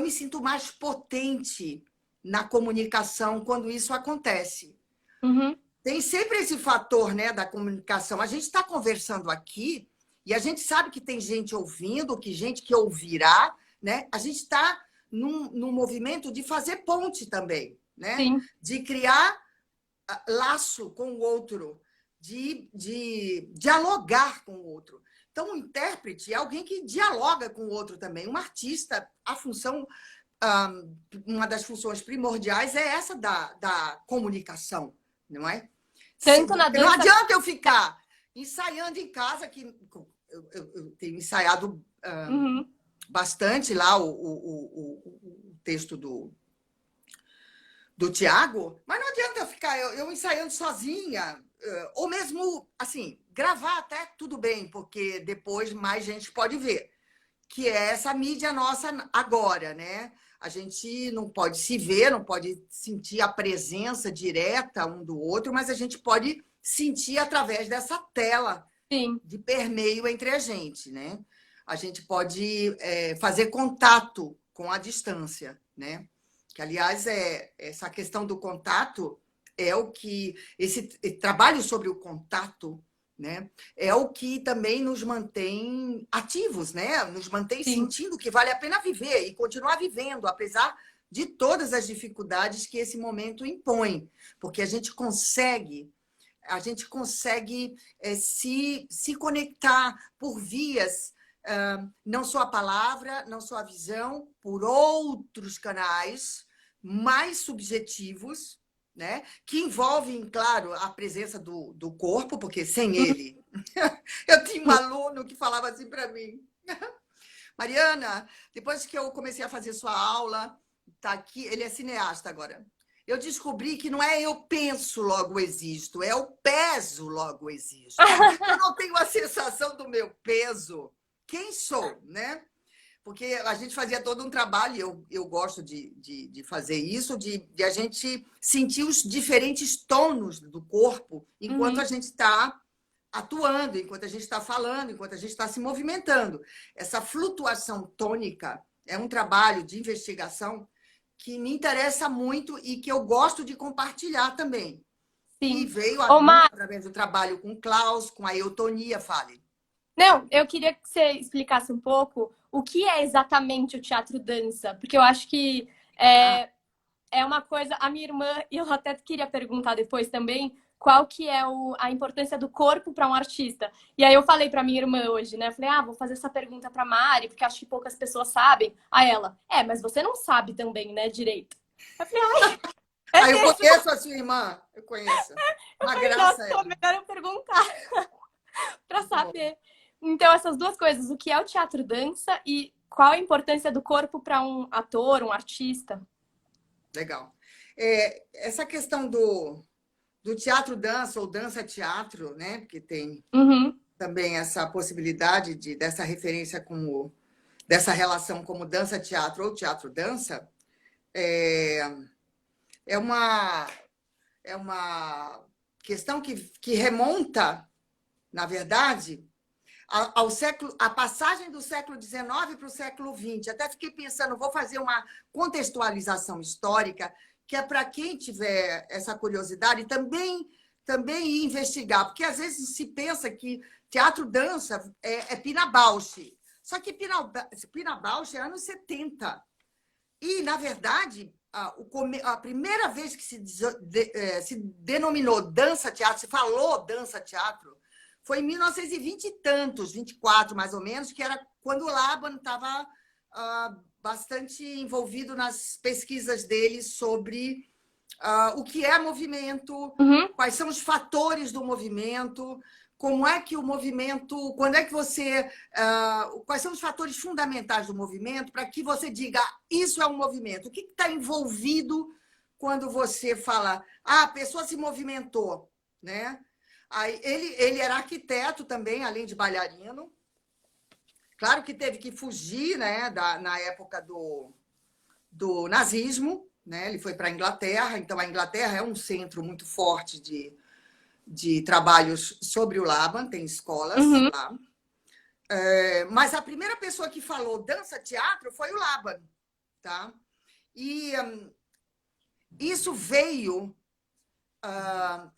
me sinto mais potente na comunicação quando isso acontece. Uhum. Tem sempre esse fator, né, da comunicação. A gente está conversando aqui e a gente sabe que tem gente ouvindo, que gente que ouvirá, né? A gente está num movimento de fazer ponte também, né? Sim. De criar laço com o outro, de dialogar com o outro. Então, o intérprete é alguém que dialoga com o outro também. Um artista, a função, uma das funções primordiais é essa da comunicação, não é? Tanto na Não dança. adianta eu ficar ensaiando em casa, que eu tenho ensaiado Uhum. bastante lá o texto do Tiago, mas não adianta eu ficar eu ensaiando sozinha, ou mesmo, assim, gravar até tudo bem, porque depois mais gente pode ver, que é essa mídia nossa agora, né? A gente não pode se ver, não pode sentir a presença direta um do outro, mas a gente pode sentir através dessa tela Sim. de permeio entre a gente, né? A gente pode fazer contato com a distância, né? Que, aliás, essa questão do contato é o que... Esse trabalho sobre o contato, né, é o que também nos mantém ativos, né? Nos mantém Sim. sentindo que vale a pena viver e continuar vivendo, apesar de todas as dificuldades que esse momento impõe. Porque a gente consegue se conectar por vias, não só a palavra, não só a visão, por outros canais mais subjetivos, né? Que envolvem, claro, a presença do corpo, porque sem ele... Eu tinha um aluno que falava assim para mim: Mariana, depois que eu comecei a fazer sua aula, tá aqui, ele é cineasta agora. Eu descobri que não é eu penso, logo existo, é eu peso, logo existo. Eu não tenho a sensação do meu peso. Quem sou, né? Porque a gente fazia todo um trabalho, eu gosto de fazer isso, de a gente sentir os diferentes tons do corpo enquanto a Uhum. gente está atuando, enquanto a gente está falando, enquanto a gente está se movimentando. Essa flutuação tônica é um trabalho de investigação que me interessa muito e que eu gosto de compartilhar também. E Sim. veio Ô, muito Mar, através do trabalho com o Klaus, com a eutonia, fale. não, eu queria que você explicasse um pouco o que é exatamente o teatro dança, porque eu acho que Ah, é uma coisa. A minha irmã, e eu até queria perguntar depois também, qual que é a importância do corpo para um artista. E aí eu falei para minha irmã hoje, né? Eu falei, vou fazer essa pergunta para Mari, porque acho que poucas pessoas sabem. Aí ela, mas você não sabe também, né, direito. Eu falei, Ah, eu conheço a sua irmã. Eu conheço. Uma graça Nossa, ela. melhor eu perguntar para Muito bom. saber. Então, essas duas coisas, o que é o teatro-dança e qual a importância do corpo para um ator, um artista? Legal. Essa questão do teatro-dança ou dança-teatro, né? Porque tem Uhum, também essa possibilidade dessa referência como dessa relação como dança-teatro ou teatro-dança, é, é uma, é uma questão que remonta, na verdade, a passagem do século XIX para o século XX. Até fiquei pensando, vou fazer uma contextualização histórica, que é para quem tiver essa curiosidade também ir investigar, porque às vezes se pensa que teatro-dança é Pina Bausch. Só que Pina Bausch é anos 70. E, na verdade, a primeira vez que se denominou dança-teatro, se falou dança-teatro, foi em 1920 e tantos, 24 mais ou menos, que era quando o Laban estava bastante envolvido nas pesquisas dele sobre o que é movimento, uhum, quais são os fatores do movimento, como é que o movimento, quando é que você, quais são os fatores fundamentais do movimento para que você diga isso é um movimento, o que está envolvido quando você fala a pessoa se movimentou, né? Aí, ele era arquiteto também, além de bailarino. Claro que teve que fugir, né, na época do nazismo, né? Ele foi para a Inglaterra, então a Inglaterra é um centro muito forte de trabalhos sobre o Laban, tem escolas uhum. lá. Mas a primeira pessoa que falou dança-teatro foi o Laban, tá? E isso veio,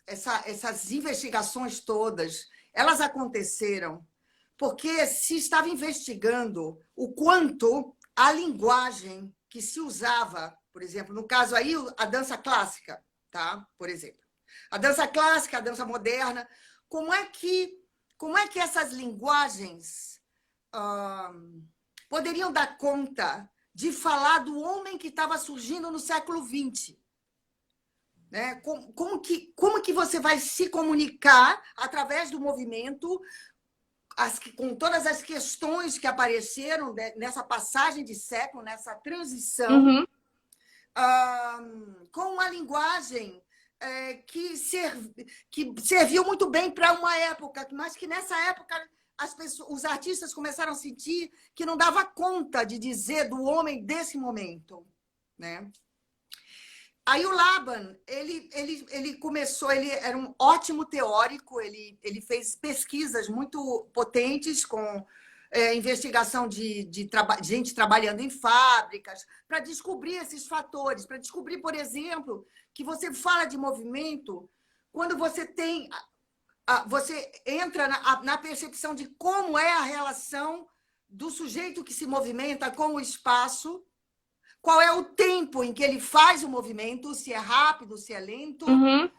essas investigações todas, elas aconteceram porque se estava investigando o quanto a linguagem que se usava, por exemplo, no caso aí, a dança clássica, tá? Por exemplo. A dança clássica, a dança moderna, como é que essas linguagens poderiam dar conta de falar do homem que estava surgindo no século XX? Né? Como que você vai se comunicar através do movimento com todas as questões que apareceram nessa passagem de século, nessa transição, Uhum. com uma linguagem que serviu muito bem para uma época, mas que nessa época os artistas começaram a sentir que não dava conta de dizer do homem desse momento, né? Aí o Laban, ele começou, ele era um ótimo teórico, ele fez pesquisas muito potentes com investigação de gente trabalhando em fábricas, para descobrir esses fatores, para descobrir, por exemplo, que você fala de movimento quando você entra na percepção de como é a relação do sujeito que se movimenta com o espaço, qual é o tempo em que ele faz o movimento, se é rápido, se é lento, Uhum.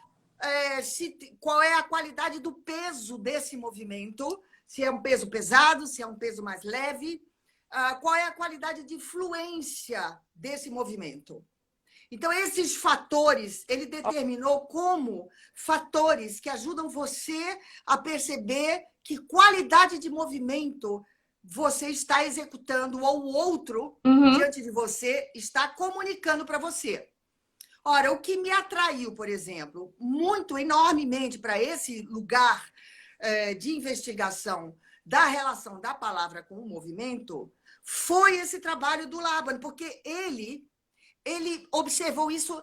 qual é a qualidade do peso desse movimento, se é um peso pesado, se é um peso mais leve, qual é a qualidade de fluência desse movimento. Então, esses fatores, ele determinou como fatores que ajudam você a perceber que qualidade de movimento você está executando ou o outro Uhum. diante de você está comunicando para você. Ora, o que me atraiu, por exemplo, muito enormemente para esse lugar de investigação da relação da palavra com o movimento foi esse trabalho do Laban, porque ele observou isso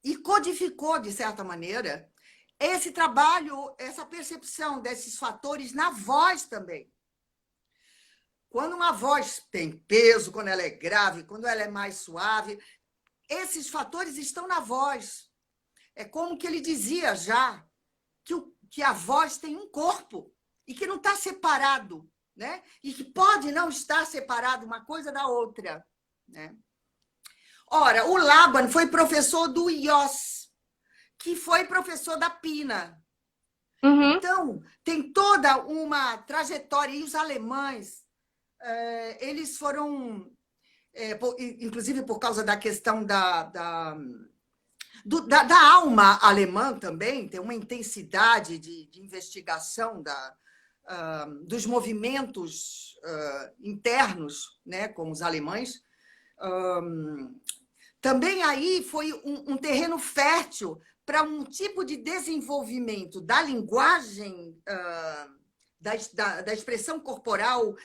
e codificou, de certa maneira, esse trabalho, essa percepção desses fatores na voz também. Quando uma voz tem peso, quando ela é grave, quando ela é mais suave, esses fatores estão na voz. É como que ele dizia já, que a voz tem um corpo e que não está separado, né? E que pode não estar separado uma coisa da outra, né? Ora, o Laban foi professor do Ios, que foi professor da Pina. Uhum. Então, tem toda uma trajetória. E os alemães, eles foram, inclusive por causa da questão da alma alemã também, tem uma intensidade de investigação dos movimentos internos, né, com os alemães. Também aí foi um terreno fértil para um tipo de desenvolvimento da linguagem, da expressão corporal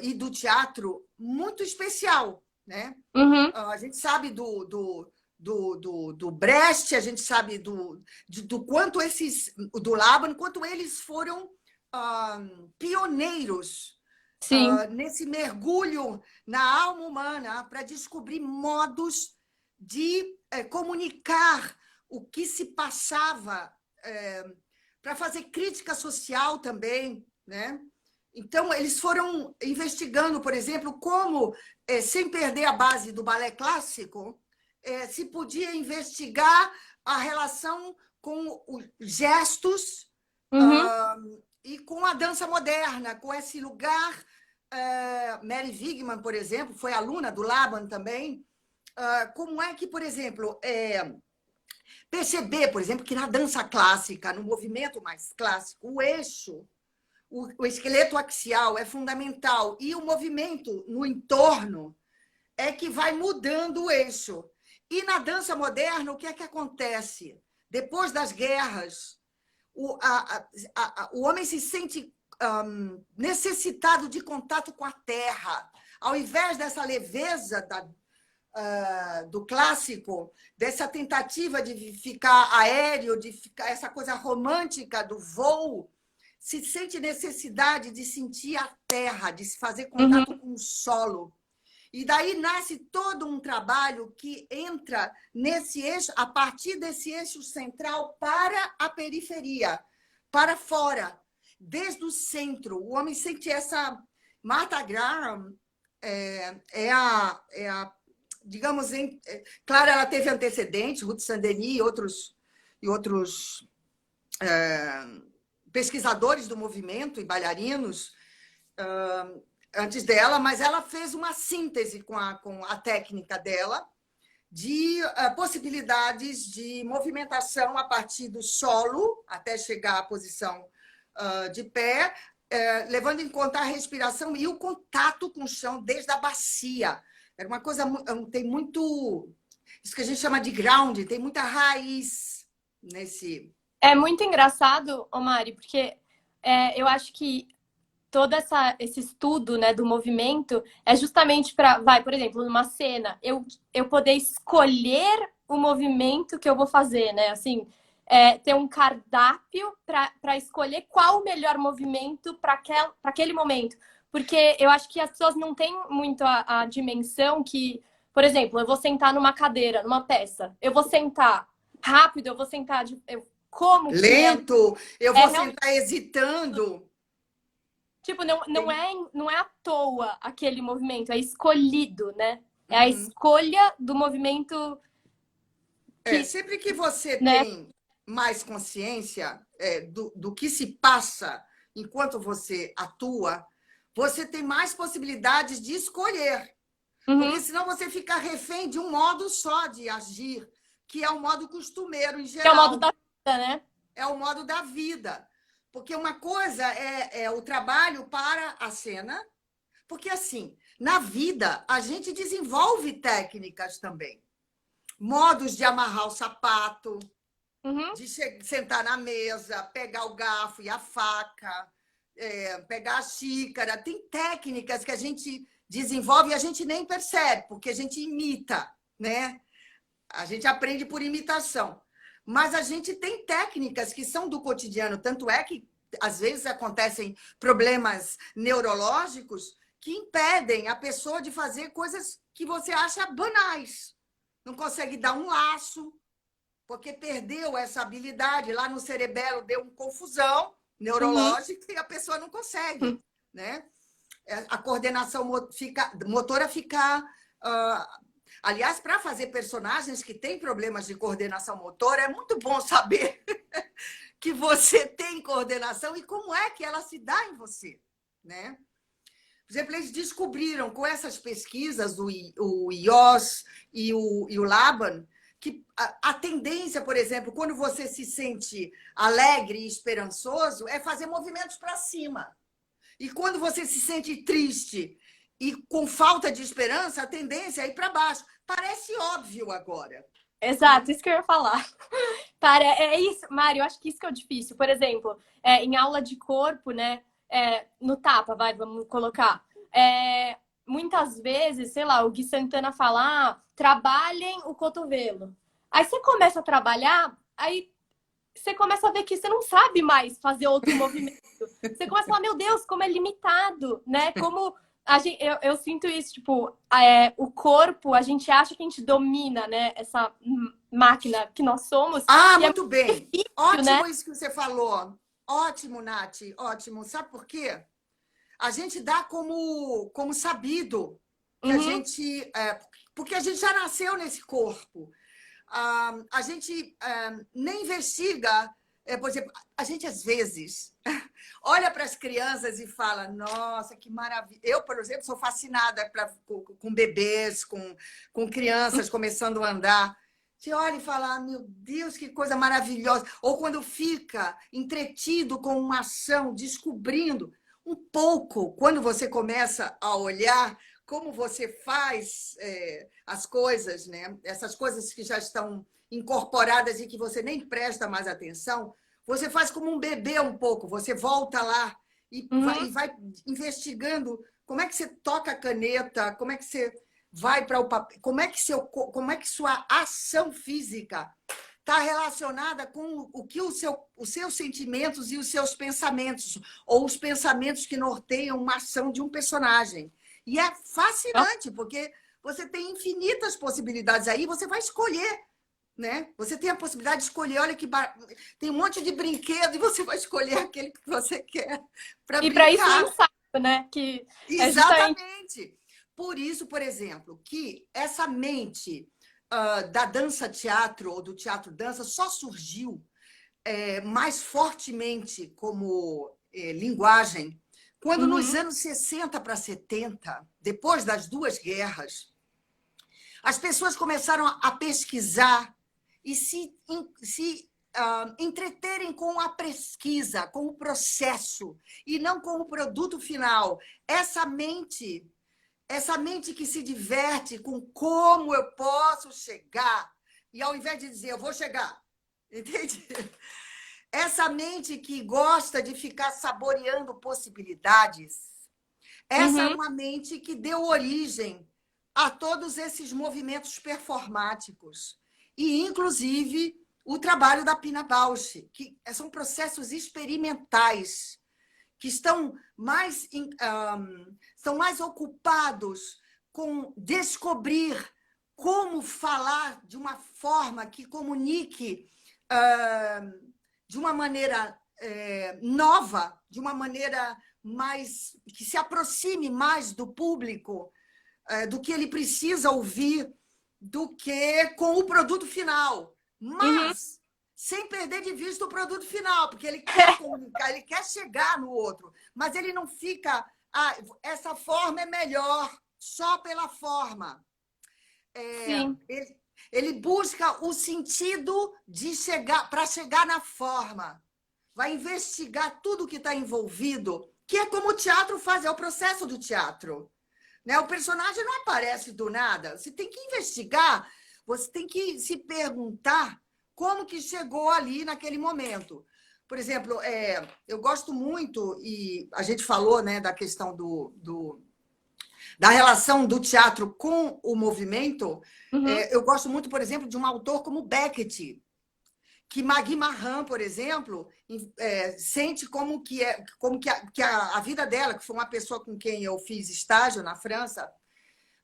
e do teatro muito especial, né? Uhum. A gente sabe do Brecht, a gente sabe do quanto do Laban, quanto eles foram pioneiros Sim. nesse mergulho na alma humana para descobrir modos de comunicar o que se passava, para fazer crítica social também, né? Então, eles foram investigando, por exemplo, como, sem perder a base do balé clássico, se podia investigar a relação com os gestos e com a dança moderna, com esse lugar. Mary Wigman, por exemplo, foi aluna do Laban também. Como é que, por exemplo, perceber, por exemplo, que na dança clássica, no movimento mais clássico, o eixo, o esqueleto axial é fundamental e o movimento no entorno é que vai mudando o eixo. E na dança moderna, o que é que acontece? Depois das guerras, o homem se sente necessitado de contato com a terra. Ao invés dessa leveza do clássico, dessa tentativa de ficar aéreo, de ficar essa coisa romântica do voo, se sente necessidade de sentir a terra, de se fazer contato com o solo. E daí nasce todo um trabalho que entra nesse eixo, a partir desse eixo central para a periferia, para fora, desde o centro. O homem sente essa... Martha Graham digamos, claro, ela teve antecedentes, Ruth Saint-Denis e outros pesquisadores do movimento e bailarinos antes dela, mas ela fez uma síntese com a técnica dela de possibilidades de movimentação a partir do solo até chegar à posição de pé, levando em conta a respiração e o contato com o chão desde a bacia. Era uma coisa, tem muito, isso que a gente chama de ground, tem muita raiz nesse... É muito engraçado, Omari, porque eu acho que todo esse estudo, né, do movimento é justamente para, por exemplo, numa cena, eu poder escolher o movimento que eu vou fazer, né? Assim, ter um cardápio para escolher qual o melhor movimento para aquele momento. Porque eu acho que as pessoas não têm muito a dimensão que, por exemplo, eu vou sentar numa cadeira, numa peça, eu vou sentar rápido, eu vou sentar como lento, eu vou sentar hesitando. Tipo, não é à toa aquele movimento, é escolhido, né? É a escolha do movimento. Sempre que você tem mais consciência do que se passa enquanto você atua, você tem mais possibilidades de escolher. Porque senão você fica refém de um modo só de agir, que é o modo costumeiro em geral. Que é o modo da vida, né? É o modo da vida. Porque uma coisa é o trabalho para a cena, porque, assim, na vida, a gente desenvolve técnicas também. Modos de amarrar o sapato, de sentar na mesa, pegar o garfo e a faca, pegar a xícara. Tem técnicas que a gente desenvolve e a gente nem percebe, porque a gente imita, né? A gente aprende por imitação. Mas a gente tem técnicas que são do cotidiano, tanto é que às vezes acontecem problemas neurológicos que impedem a pessoa de fazer coisas que você acha banais. Não consegue dar um laço, porque perdeu essa habilidade. Lá no cerebelo deu uma confusão neurológica e a pessoa não consegue, né? A coordenação motora fica... Aliás, para fazer personagens que têm problemas de coordenação motora, é muito bom saber que você tem coordenação e como é que ela se dá em você, né? Por exemplo, eles descobriram com essas pesquisas, o IOS e o Laban, que a tendência, por exemplo, quando você se sente alegre e esperançoso, é fazer movimentos para cima. E quando você se sente triste e com falta de esperança, a tendência é ir para baixo. Parece óbvio agora, Exato, né? isso que eu ia falar. Para, é isso, Mário, eu acho que isso que é o difícil. Por exemplo, em aula de corpo, né? No tapa, vamos colocar. Muitas vezes, sei lá, o Gui Santana fala, trabalhem o cotovelo. Aí você começa a trabalhar, aí você começa a ver que você não sabe mais fazer outro movimento. Você começa a falar, meu Deus, como é limitado, né? Como eu sinto isso, tipo, o corpo, a gente acha que a gente domina, né? Essa máquina que nós somos. Ah, E é muito muito bem. difícil, né? Ótimo isso que você falou. Ótimo, Nath, ótimo. Sabe por quê? A gente dá como sabido que a Uhum, gente. Porque a gente já nasceu nesse corpo. A gente nem investiga. Por exemplo, a gente às vezes olha para as crianças e fala: Nossa, que maravilha. Eu, por exemplo, sou fascinada com bebês, com crianças começando a andar. Você olha e fala: Meu Deus, que coisa maravilhosa. Ou quando fica entretido com uma ação, descobrindo um pouco, quando você começa a olhar como você faz as coisas, né? Essas coisas que já estão incorporadas e que você nem presta mais atenção, você faz como um bebê um pouco, você volta lá uhum. e vai investigando como é que você toca a caneta, como é que você vai para o papel, como é que sua ação física está relacionada com o que os seus sentimentos e os seus pensamentos, ou os pensamentos que norteiam uma ação de um personagem. E é fascinante, porque você tem infinitas possibilidades aí, você vai escolher, né? Você tem a possibilidade de escolher, olha que tem um monte de brinquedo e você vai escolher aquele que você quer para E para isso o brincar. ensaio, né? Que é justamente. Exatamente. Por isso, por exemplo, que essa mente da dança-teatro ou do teatro-dança só surgiu mais fortemente como linguagem quando, nos Uhum, anos 60 para 70, depois das duas guerras, as pessoas começaram a pesquisar e se entreterem com a pesquisa, com o processo, e não com o produto final. Essa mente que se diverte com como eu posso chegar, e ao invés de dizer eu vou chegar, entende? Essa mente que gosta de ficar saboreando possibilidades, essa é uhum. uma mente que deu origem a todos esses movimentos performáticos. E, inclusive, o trabalho da Pina Bausch, que são processos experimentais, que estão mais ocupados com descobrir como falar de uma forma que comunique de uma maneira nova, de uma maneira mais que se aproxime mais do público, do que ele precisa ouvir, do que com o produto final. Uhum. Mas sem perder de vista o produto final, porque ele quer comunicar, ele quer chegar no outro, mas ele não fica, essa forma é melhor, só pela forma. Sim. Ele busca o sentido de chegar, para chegar na forma. Vai investigar tudo que está envolvido, que é como o teatro faz, é o processo do teatro. Né? O personagem não aparece do nada. Você tem que investigar, você tem que se perguntar como que chegou ali naquele momento. Por exemplo, eu gosto muito, e a gente falou, né, da questão da relação do teatro com o movimento. Uhum. Eu gosto muito, por exemplo, de um autor como Beckett, que Magui Marran, por exemplo, sente que a vida dela, que foi uma pessoa com quem eu fiz estágio na França,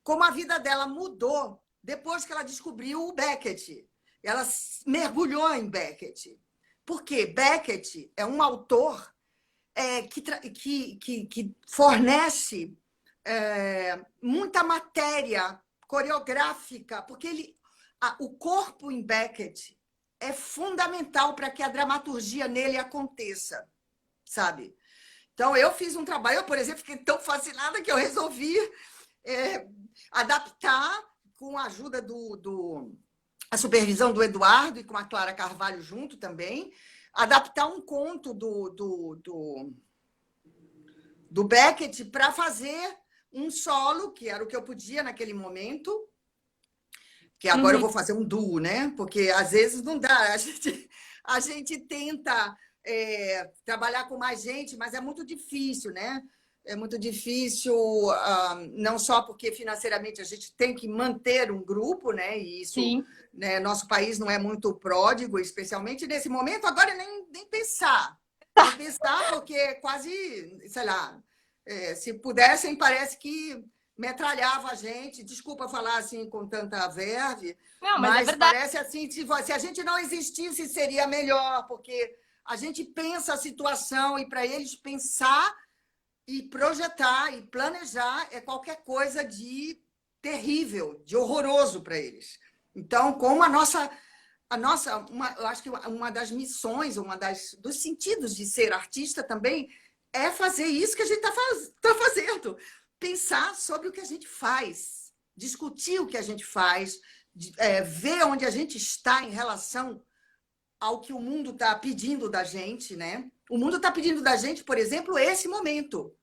como a vida dela mudou depois que ela descobriu o Beckett. Ela mergulhou em Beckett. Porque Beckett é um autor que fornece muita matéria coreográfica, porque o corpo em Beckett é fundamental para que a dramaturgia nele aconteça, sabe? Então, eu fiz um trabalho, eu, por exemplo, fiquei tão fascinada que eu resolvi adaptar com a ajuda a supervisão do Eduardo e com a Clara Carvalho junto também, adaptar um conto do Beckett para fazer um solo, que era o que eu podia naquele momento, que agora eu vou fazer um duo, né? Porque às vezes não dá, a gente tenta trabalhar com mais gente, mas é muito difícil, né? É muito difícil, não só porque financeiramente a gente tem que manter um grupo, né? E isso, né, nosso país não é muito pródigo, especialmente nesse momento, agora nem pensar. Nem pensar, porque quase, sei lá, se pudessem, parece que metralhava a gente. Desculpa falar assim com tanta verve, Não, mas é parece assim, se a gente não existisse, seria melhor, porque a gente pensa a situação e para eles pensar e projetar e planejar é qualquer coisa de terrível, de horroroso para eles. Então, como eu acho que uma das missões, dos sentidos de ser artista também é fazer isso que a gente está fazendo. Pensar sobre o que a gente faz, discutir o que a gente faz, ver onde a gente está em relação ao que o mundo está pedindo da gente, né? O mundo está pedindo da gente, por exemplo, esse momento,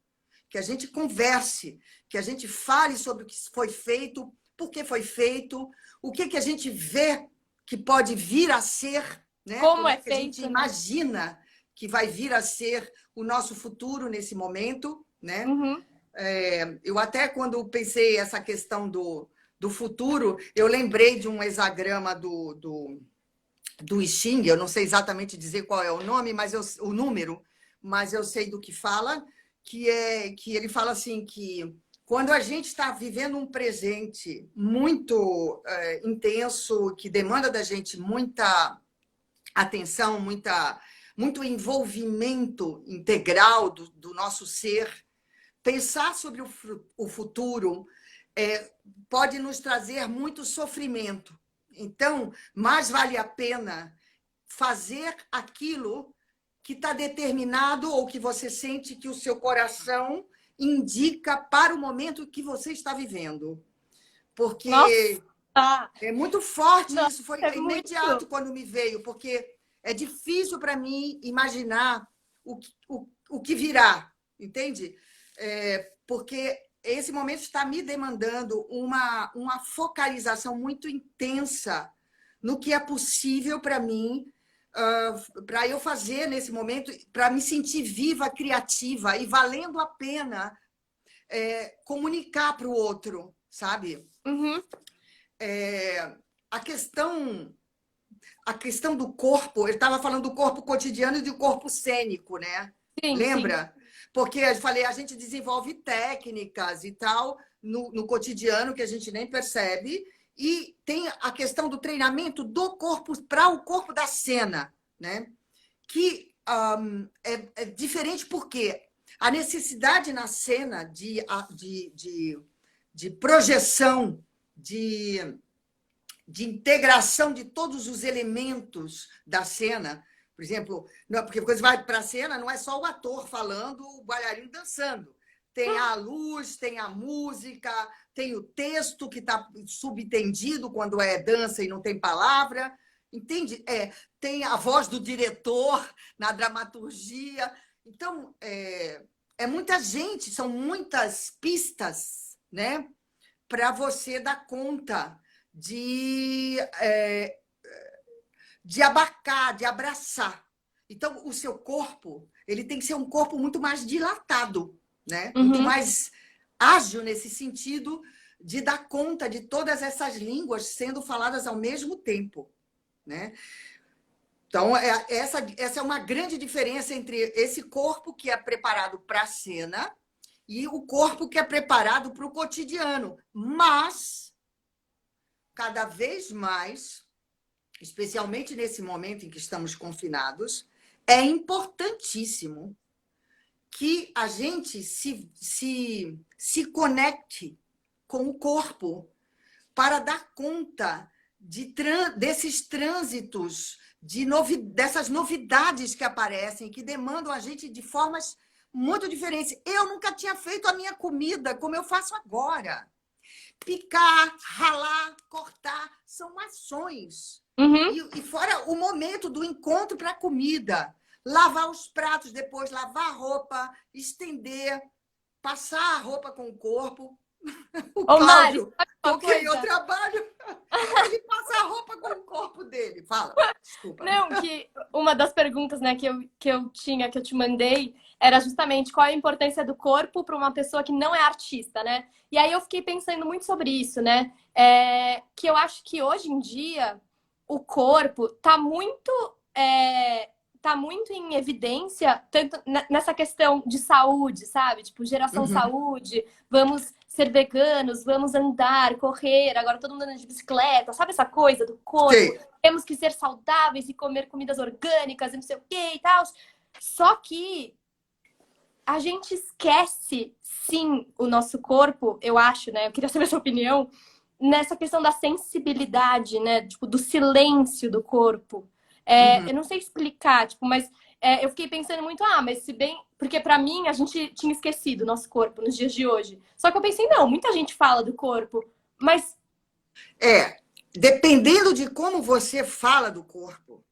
que a gente converse, que a gente fale sobre o que foi feito, por que foi feito, o que a gente vê que pode vir a ser, né? Como é é que feito, a gente né? imagina que vai vir a ser o nosso futuro nesse momento, né? Eu até, quando pensei essa questão do futuro, eu lembrei de um hexagrama do I Ching, eu não sei exatamente dizer qual é o nome, mas o número, mas eu sei do que fala, que ele fala assim que quando a gente está vivendo um presente muito intenso, que demanda da gente muita atenção, muito envolvimento integral do nosso ser, pensar sobre o futuro pode nos trazer muito sofrimento. Então, mais vale a pena fazer aquilo que está determinado ou que você sente que o seu coração indica para o momento que você está vivendo. Porque Nossa! é muito forte Nossa, isso, foi é imediato muito. quando me veio, porque é difícil para mim imaginar o que virá, entende? Porque esse momento está me demandando uma focalização muito intensa no que é possível para mim, para eu fazer nesse momento, para me sentir viva, criativa e valendo a pena comunicar para o outro, sabe? A questão do corpo, eu estava falando do corpo cotidiano e do corpo cênico, né? Sim, sim. Lembra? Porque eu falei, a gente desenvolve técnicas e tal no cotidiano que a gente nem percebe, e tem a questão do treinamento do corpo para o corpo da cena, né? Que é diferente porque a necessidade na cena de projeção, de integração de todos os elementos da cena. Por exemplo, porque quando você vai para a cena, não é só o ator falando, o bailarino dançando. Tem a luz, tem a música, tem o texto que está subentendido quando é dança e não tem palavra. Entende? Tem a voz do diretor na dramaturgia. Então, é muita gente, são muitas pistas, né, para você dar conta de abarcar, de abraçar. Então, o seu corpo, ele tem que ser um corpo muito mais dilatado, né? Muito mais ágil nesse sentido de dar conta de todas essas línguas sendo faladas ao mesmo tempo, né? Então, essa é uma grande diferença entre esse corpo que é preparado para a cena e o corpo que é preparado para o cotidiano. Mas, cada vez mais, especialmente nesse momento em que estamos confinados, é importantíssimo que a gente se conecte com o corpo para dar conta desses trânsitos, dessas novidades que aparecem, que demandam a gente de formas muito diferentes. Eu nunca tinha feito a minha comida como eu faço agora. Picar, ralar, cortar, são ações. Uhum. E fora o momento do encontro para a comida. Lavar os pratos, depois lavar a roupa, estender, passar a roupa com o corpo. O Ô, Mari, Cláudio, sabe uma com quem eu coisa? trabalho, ele passa a roupa com o corpo dele. Fala, desculpa. Não, que uma das perguntas, né, que eu tinha, que eu te mandei, era justamente qual a importância do corpo para uma pessoa que não é artista, né? E aí eu fiquei pensando muito sobre isso, né? Que eu acho que hoje em dia o corpo tá muito em evidência, tanto nessa questão de saúde, sabe? Tipo, geração Uhum. saúde, vamos ser veganos, vamos andar, correr, agora todo mundo anda de bicicleta, sabe essa coisa do corpo? Sim. Temos que ser saudáveis e comer comidas orgânicas e não sei o que e tal. Só que a gente esquece, sim, o nosso corpo, eu acho, né? Eu queria saber a sua opinião, nessa questão da sensibilidade, né? Tipo, do silêncio do corpo. Uhum. Eu não sei explicar, tipo, mas eu fiquei pensando muito, mas se bem. Porque pra mim a gente tinha esquecido o nosso corpo nos dias de hoje. Só que eu pensei, não, muita gente fala do corpo, mas. Dependendo de como você fala do corpo,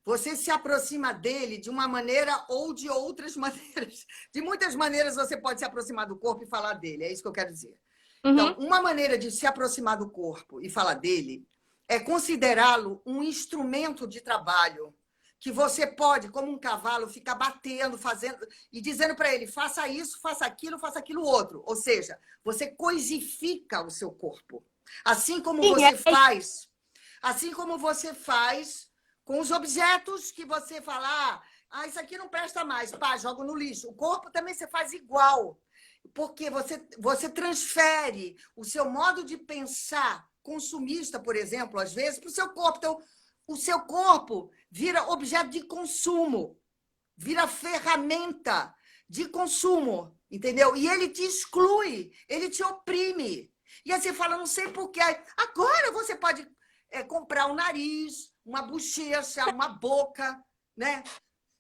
você se aproxima dele de uma maneira ou de outras maneiras. De muitas maneiras você pode se aproximar do corpo e falar dele, é isso que eu quero dizer. Então, Uhum. uma maneira de se aproximar do corpo e falar dele é considerá-lo um instrumento de trabalho que você pode, como um cavalo, ficar batendo, fazendo e dizendo para ele: faça isso, faça aquilo outro. Ou seja, você coisifica o seu corpo. Assim como Sim, você faz, assim como você faz com os objetos que você fala: isso aqui não presta mais, pá, joga no lixo. O corpo também você faz igual. Porque você transfere o seu modo de pensar consumista, por exemplo, às vezes, para o seu corpo. Então, o seu corpo vira objeto de consumo, vira ferramenta de consumo, entendeu? E ele te exclui, ele te oprime. E aí você fala, não sei por quê. Agora você pode comprar um nariz, uma bochecha, uma boca, né?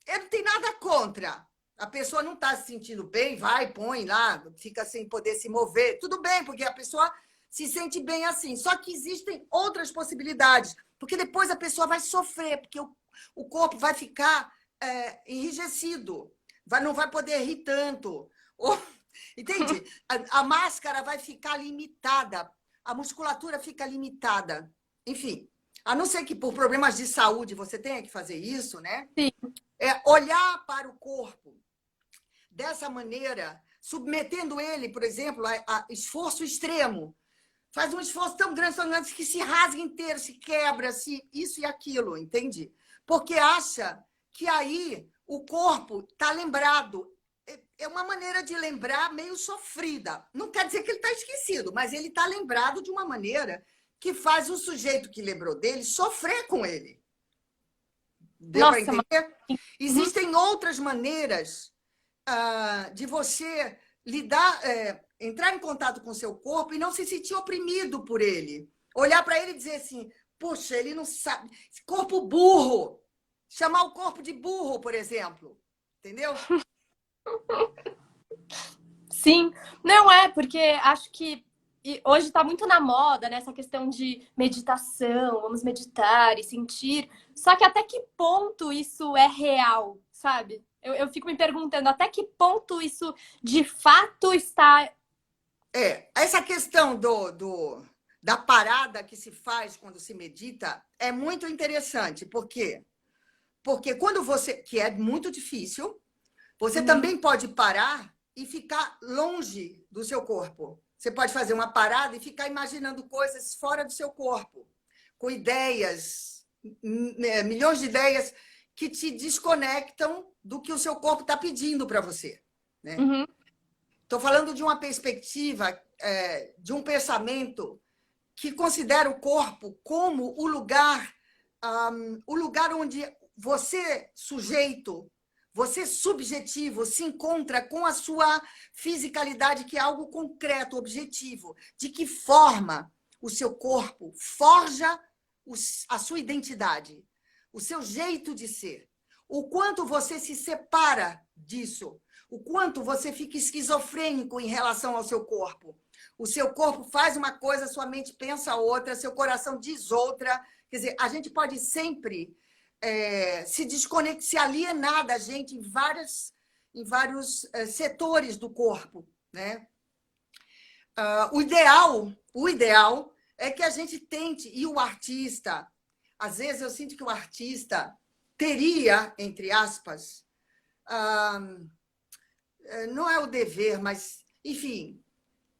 Eu não tenho nada contra. A pessoa não está se sentindo bem, vai, põe lá, fica sem poder se mover. Tudo bem, porque a pessoa se sente bem assim. Só que existem outras possibilidades, porque depois a pessoa vai sofrer, porque o corpo vai ficar enrijecido, não vai poder rir tanto. Entende? A máscara vai ficar limitada, a musculatura fica limitada. Enfim, a não ser que por problemas de saúde você tenha que fazer isso, né? sim. Olhar para o corpo dessa maneira, submetendo ele, por exemplo, a esforço extremo. Faz um esforço tão grande que se rasga inteiro, se quebra, se isso e aquilo, entende? Porque acha que aí o corpo está lembrado. É uma maneira de lembrar meio sofrida. Não quer dizer que ele está esquecido, mas ele está lembrado de uma maneira que faz o sujeito que lembrou dele sofrer com ele. Deu para Nossa, mas. entender? Uhum. Existem outras maneiras de você lidar, entrar em contato com o seu corpo e não se sentir oprimido por ele. Olhar para ele e dizer assim, puxa, ele não sabe. Corpo burro. Chamar o corpo de burro, por exemplo. Entendeu? Sim, não porque acho que hoje está muito na moda, né, essa questão de meditação, vamos meditar e sentir. Só que até que ponto isso é real, sabe? Eu fico me perguntando até que ponto isso de fato está. Essa questão da parada que se faz quando se medita é muito interessante. Por quê? Porque quando você, que é muito difícil, você também pode parar e ficar longe do seu corpo. Você pode fazer uma parada e ficar imaginando coisas fora do seu corpo, com ideias, milhões de ideias que te desconectam do que o seu corpo está pedindo para você. Né? Uhum. Estou falando de uma perspectiva, de um pensamento que considera o corpo como o lugar onde você, sujeito, você, subjetivo, se encontra com a sua fisicalidade, que é algo concreto, objetivo. De que forma o seu corpo forja a sua identidade, o seu jeito de ser. o quanto você se separa disso, o quanto você fica esquizofrênico em relação ao seu corpo. O seu corpo faz uma coisa, sua mente pensa outra, seu coração diz outra. Quer dizer, a gente pode sempre se desconectar, se alienar da gente em vários setores do corpo, né? O ideal é que a gente tente, e o artista, às vezes eu sinto que o artista teria, entre aspas, não é o dever, mas, enfim,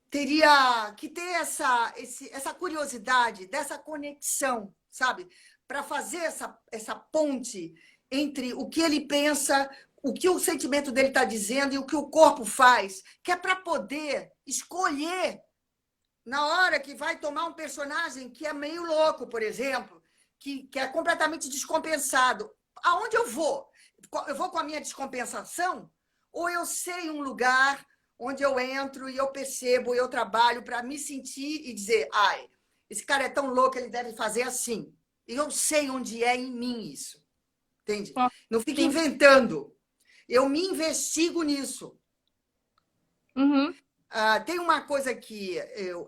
teria que ter essa curiosidade, dessa conexão, sabe? Para fazer essa ponte entre o que ele pensa, o que o sentimento dele está dizendo e o que o corpo faz, que é para poder escolher na hora que vai tomar um personagem que é meio louco, por exemplo, que é completamente descompensado. Aonde eu vou? Eu vou com a minha descompensação? Ou eu sei um lugar onde eu entro e eu percebo, eu trabalho para me sentir e dizer, ai, esse cara é tão louco, ele deve fazer assim. E eu sei onde é em mim isso. Entende? Não fica inventando. Eu me investigo nisso. Uhum. Tem uma coisa que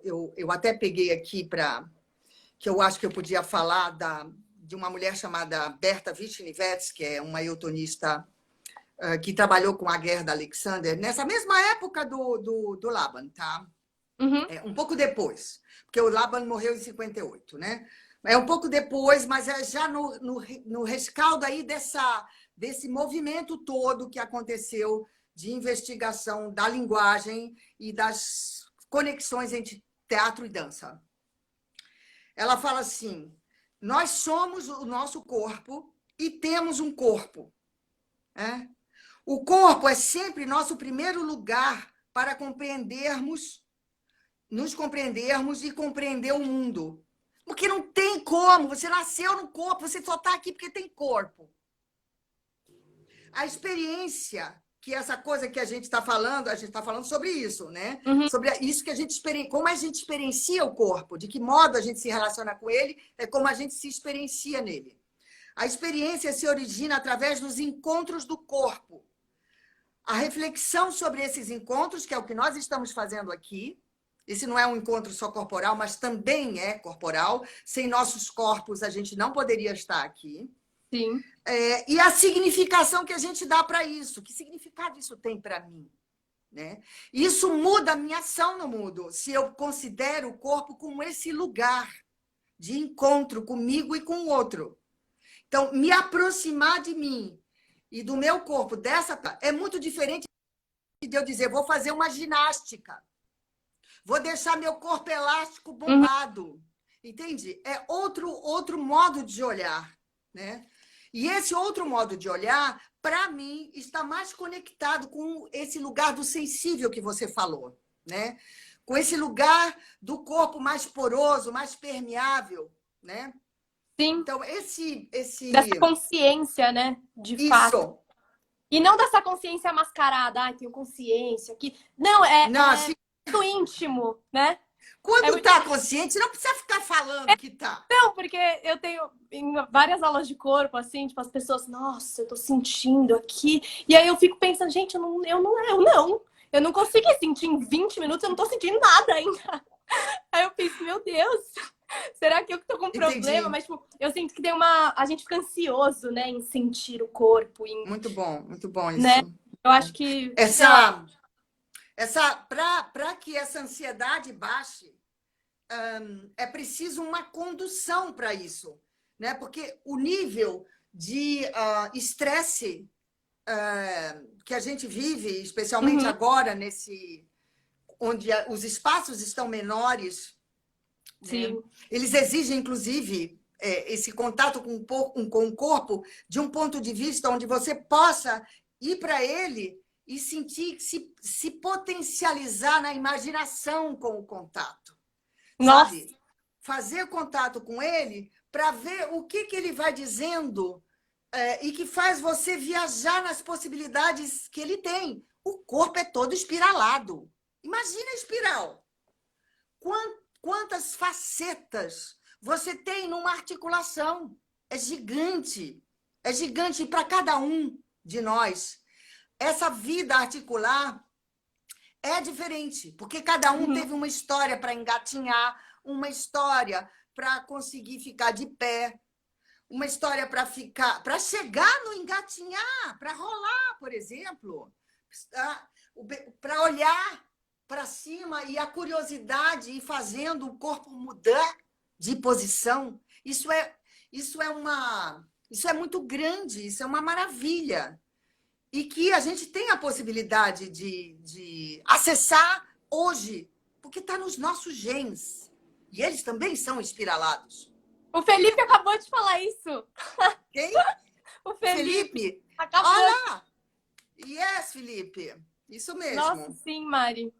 eu até peguei aqui que eu acho que eu podia falar de uma mulher chamada Berta Vishnevets, que é uma eutonista que trabalhou com a guerra da Alexander, nessa mesma época do Laban, tá? Uhum. Um pouco depois, porque o Laban morreu em 58, né? É um pouco depois, mas é já no rescaldo aí desse movimento todo que aconteceu de investigação da linguagem e das conexões entre teatro e dança. Ela fala assim, nós somos o nosso corpo e temos um corpo. Né? O corpo é sempre nosso primeiro lugar para nos compreendermos e compreender o mundo. Porque não tem como, você nasceu no corpo, você só está aqui porque tem corpo. A experiência, que essa coisa que a gente está falando sobre isso, né? Uhum. Sobre isso que a gente como a gente experiencia o corpo, de que modo a gente se relaciona com ele, é como a gente se experiencia nele. A experiência se origina através dos encontros do corpo. A reflexão sobre esses encontros, que é o que nós estamos fazendo aqui, esse não é um encontro só corporal, mas também é corporal. Sem nossos corpos, a gente não poderia estar aqui. Sim. E a significação que a gente dá para isso. Que significado isso tem para mim? Né? Isso muda a minha ação no mundo, se eu considero o corpo como esse lugar de encontro comigo e com o outro. Então, me aproximar de mim e do meu corpo é muito diferente de eu dizer, vou fazer uma ginástica. Vou deixar meu corpo elástico bombado. Entende? É outro modo de olhar. Né? E esse outro modo de olhar, para mim, está mais conectado com esse lugar do sensível que você falou. Né? Com esse lugar do corpo mais poroso, mais permeável. Né? Sim. Então, dessa consciência, né? De fato. Isso. E não dessa consciência mascarada, tenho consciência aqui. Não, muito íntimo, né? Quando tá consciente, você não precisa ficar falando que tá. Não, porque eu tenho em várias aulas de corpo, assim, tipo, as pessoas, nossa, eu tô sentindo aqui. E aí eu fico pensando, gente, eu não consegui sentir em 20 minutos, eu não tô sentindo nada ainda. Aí eu penso, meu Deus, será que eu que tô com problema? Entendi. Mas, tipo, eu sinto que a gente fica ansioso, né, em sentir o corpo. Muito bom isso. Né? Eu acho que... Para que essa ansiedade baixe, é preciso uma condução para isso. Né? Porque o nível de estresse que a gente vive, especialmente agora, onde os espaços estão menores, sim. Né? Eles exigem, inclusive, esse contato com o corpo de um ponto de vista onde você possa ir para ele e sentir, se potencializar na imaginação com o contato. Nossa. Sabe? Fazer contato com ele para ver o que ele vai dizendo e que faz você viajar nas possibilidades que ele tem. O corpo é todo espiralado. Imagina a espiral. Quantas facetas você tem numa articulação? É gigante. É gigante para cada um de nós. Essa vida articular é diferente, porque cada um Uhum. teve uma história para engatinhar, uma história para conseguir ficar de pé, uma história para chegar no engatinhar, para rolar, por exemplo, para olhar para cima e a curiosidade ir fazendo o corpo mudar de posição. Isso é muito grande, isso é uma maravilha. E que a gente tem a possibilidade de acessar hoje, porque está nos nossos genes. E eles também são espiralados. O Felipe acabou de falar isso. Quem? O Felipe Felipe? acabou. Olha! Yes, Felipe. Isso Nossa, mesmo. sim, Mari.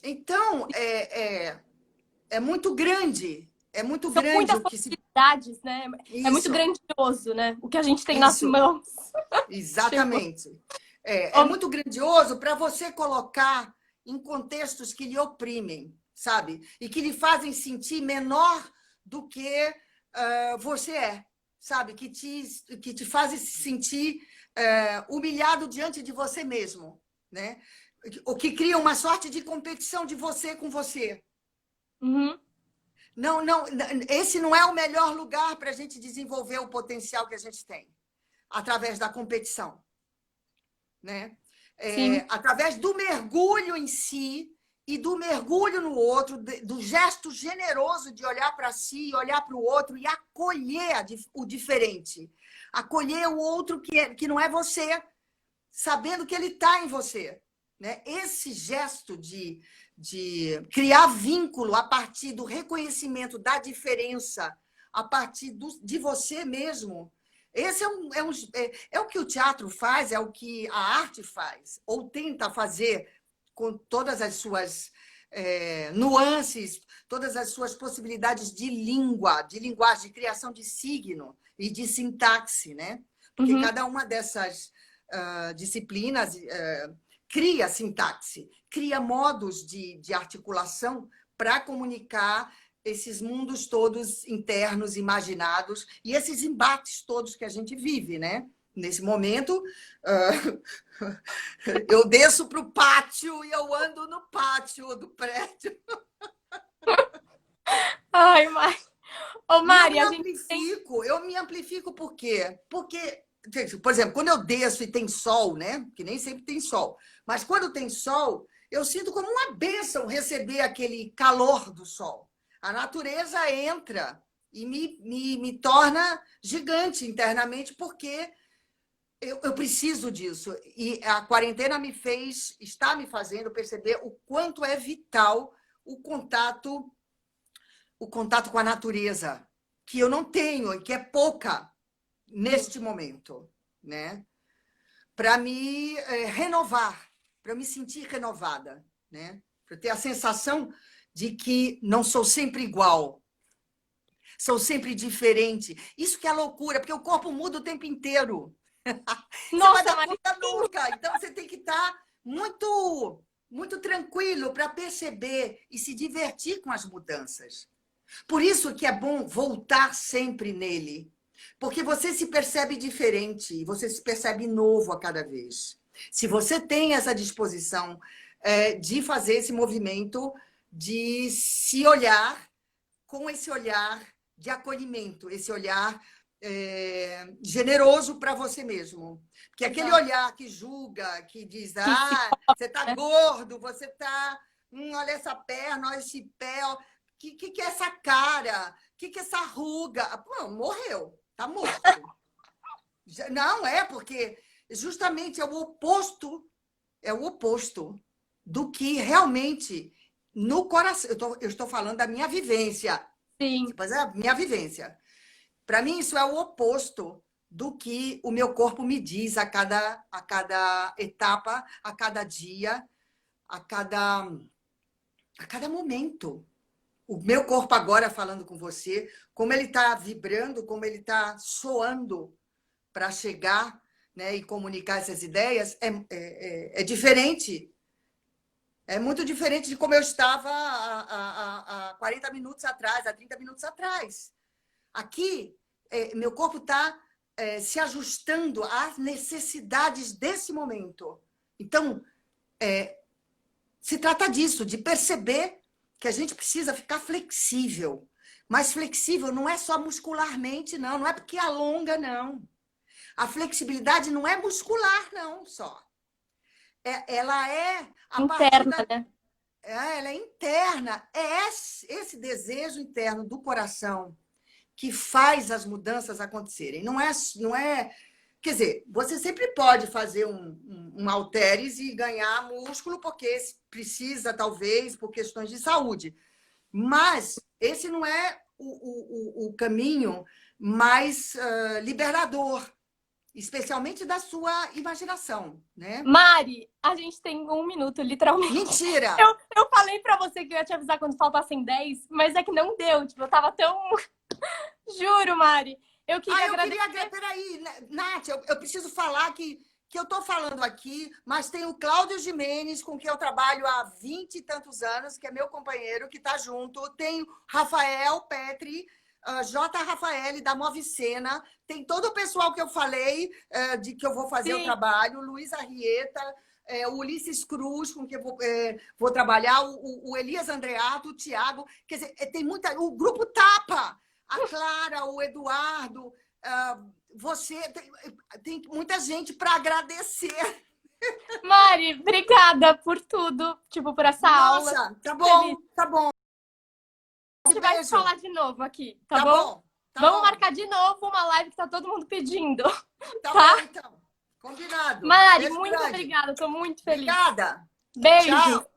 Então, é muito grande. É muito São grande muitas o que se... possibilidades, né? É muito Isso, grandioso, né? O que a gente tem nas isso. mãos. Tipo, Exatamente. É oh, muito grandioso para você colocar em contextos que lhe oprimem, sabe? E que lhe fazem sentir menor do que você é, sabe? Que te fazem se sentir humilhado diante de você mesmo, né? O que cria uma sorte de competição de você com você. uhum, Não, não, esse não é o melhor lugar para a gente desenvolver o potencial que a gente tem, através da competição. Né? sim. Através do mergulho em si e do mergulho no outro, do gesto generoso de olhar para si, olhar para o outro e acolher o diferente, acolher o outro que não é você, sabendo que ele está em você. Né? Esse gesto de criar vínculo a partir do reconhecimento da diferença, a partir de você mesmo, esse é o que o teatro faz, é o que a arte faz, ou tenta fazer com todas as suas nuances, todas as suas possibilidades de língua, de linguagem, de criação de signo e de sintaxe, né? Porque Uhum. cada uma dessas disciplinas cria sintaxe, cria modos de articulação para comunicar esses mundos todos internos, imaginados, e esses embates todos que a gente vive, né? Nesse momento, eu desço para o pátio e eu ando no pátio do prédio. Ai, Mari. Ô, E Mari, a gente tem. eu me amplifico por quê? Porque, por exemplo, quando eu desço e tem sol, né? Que nem sempre tem sol, mas quando tem sol, eu sinto como uma bênção receber aquele calor do sol. A natureza entra e me torna gigante internamente, porque eu preciso disso. E a quarentena está me fazendo perceber o quanto é vital o contato com a natureza, que eu não tenho e que é pouca Sim. neste momento, né? Para me renovar, para me sentir renovada, né? Para ter a sensação de que não sou sempre igual, sou sempre diferente. Isso que é loucura, porque o corpo muda o tempo inteiro. Você vai Nossa, dar Mari. conta nunca. Então, você tem que estar muito, muito tranquilo para perceber e se divertir com as mudanças. Por isso que é bom voltar sempre nele, porque você se percebe diferente, você se percebe novo a cada vez. Se você tem essa disposição de fazer esse movimento, de se olhar com esse olhar de acolhimento, esse olhar generoso para você mesmo. Porque aquele Exato. olhar que julga, que diz, Que se você está né? gordo, você está... olha essa perna, olha esse pé, que é essa cara? Que é essa ruga? Pô, morreu, tá morto. Não é, porque justamente é o oposto do que realmente no coração. Eu estou falando da minha vivência. Sim. Pois é, a minha vivência. Para mim, isso é o oposto do que o meu corpo me diz a cada etapa, a cada dia, a cada momento. O meu corpo agora falando com você, como ele está vibrando, como ele está soando para chegar, né, e comunicar essas ideias, é diferente. É muito diferente de como eu estava há 40 minutos atrás, há 30 minutos atrás. Aqui, meu corpo está se ajustando às necessidades desse momento. Então, se trata disso, de perceber que a gente precisa ficar flexível. Mas flexível não é só muscularmente, não. Não é porque alonga, não. A flexibilidade não é muscular, não, só. Ela é a interna, né? Ela é interna. É esse desejo interno do coração que faz as mudanças acontecerem. Não é... Quer dizer, você sempre pode fazer um halteres e ganhar músculo, porque precisa, talvez, por questões de saúde. Mas esse não é o caminho mais liberador, especialmente da sua imaginação, né? Mari, a gente tem 1 minuto, literalmente. Mentira! Eu falei pra você que eu ia te avisar quando faltassem 10, mas é que não deu. Tipo, eu tava tão... Juro, Mari. Eu queria agradecer. Peraí, Nath, eu preciso falar que eu estou falando aqui, mas tem o Cláudio Gimenez, com quem eu trabalho há 20 e tantos anos, que é meu companheiro, que está junto. Tem o Rafael Petri, J. Rafael, da Movicena. Tem todo o pessoal que eu falei, de que eu vou fazer o trabalho. Luiz Arrieta, o Ulisses Cruz, com quem eu vou trabalhar. O Elias Andreato, o Tiago. Quer dizer, tem muita... O Grupo Tapa. A Clara, o Eduardo, você tem muita gente para agradecer. Mari, obrigada por tudo, tipo, por essa aula. Nossa, tá bom, tá bom. A gente vai falar de novo aqui, tá bom? bom? Vamos marcar de novo uma live que tá todo mundo pedindo. Tá bom, então. Combinado. Mari, muito obrigada, tô muito feliz. Obrigada. Beijo. Tchau.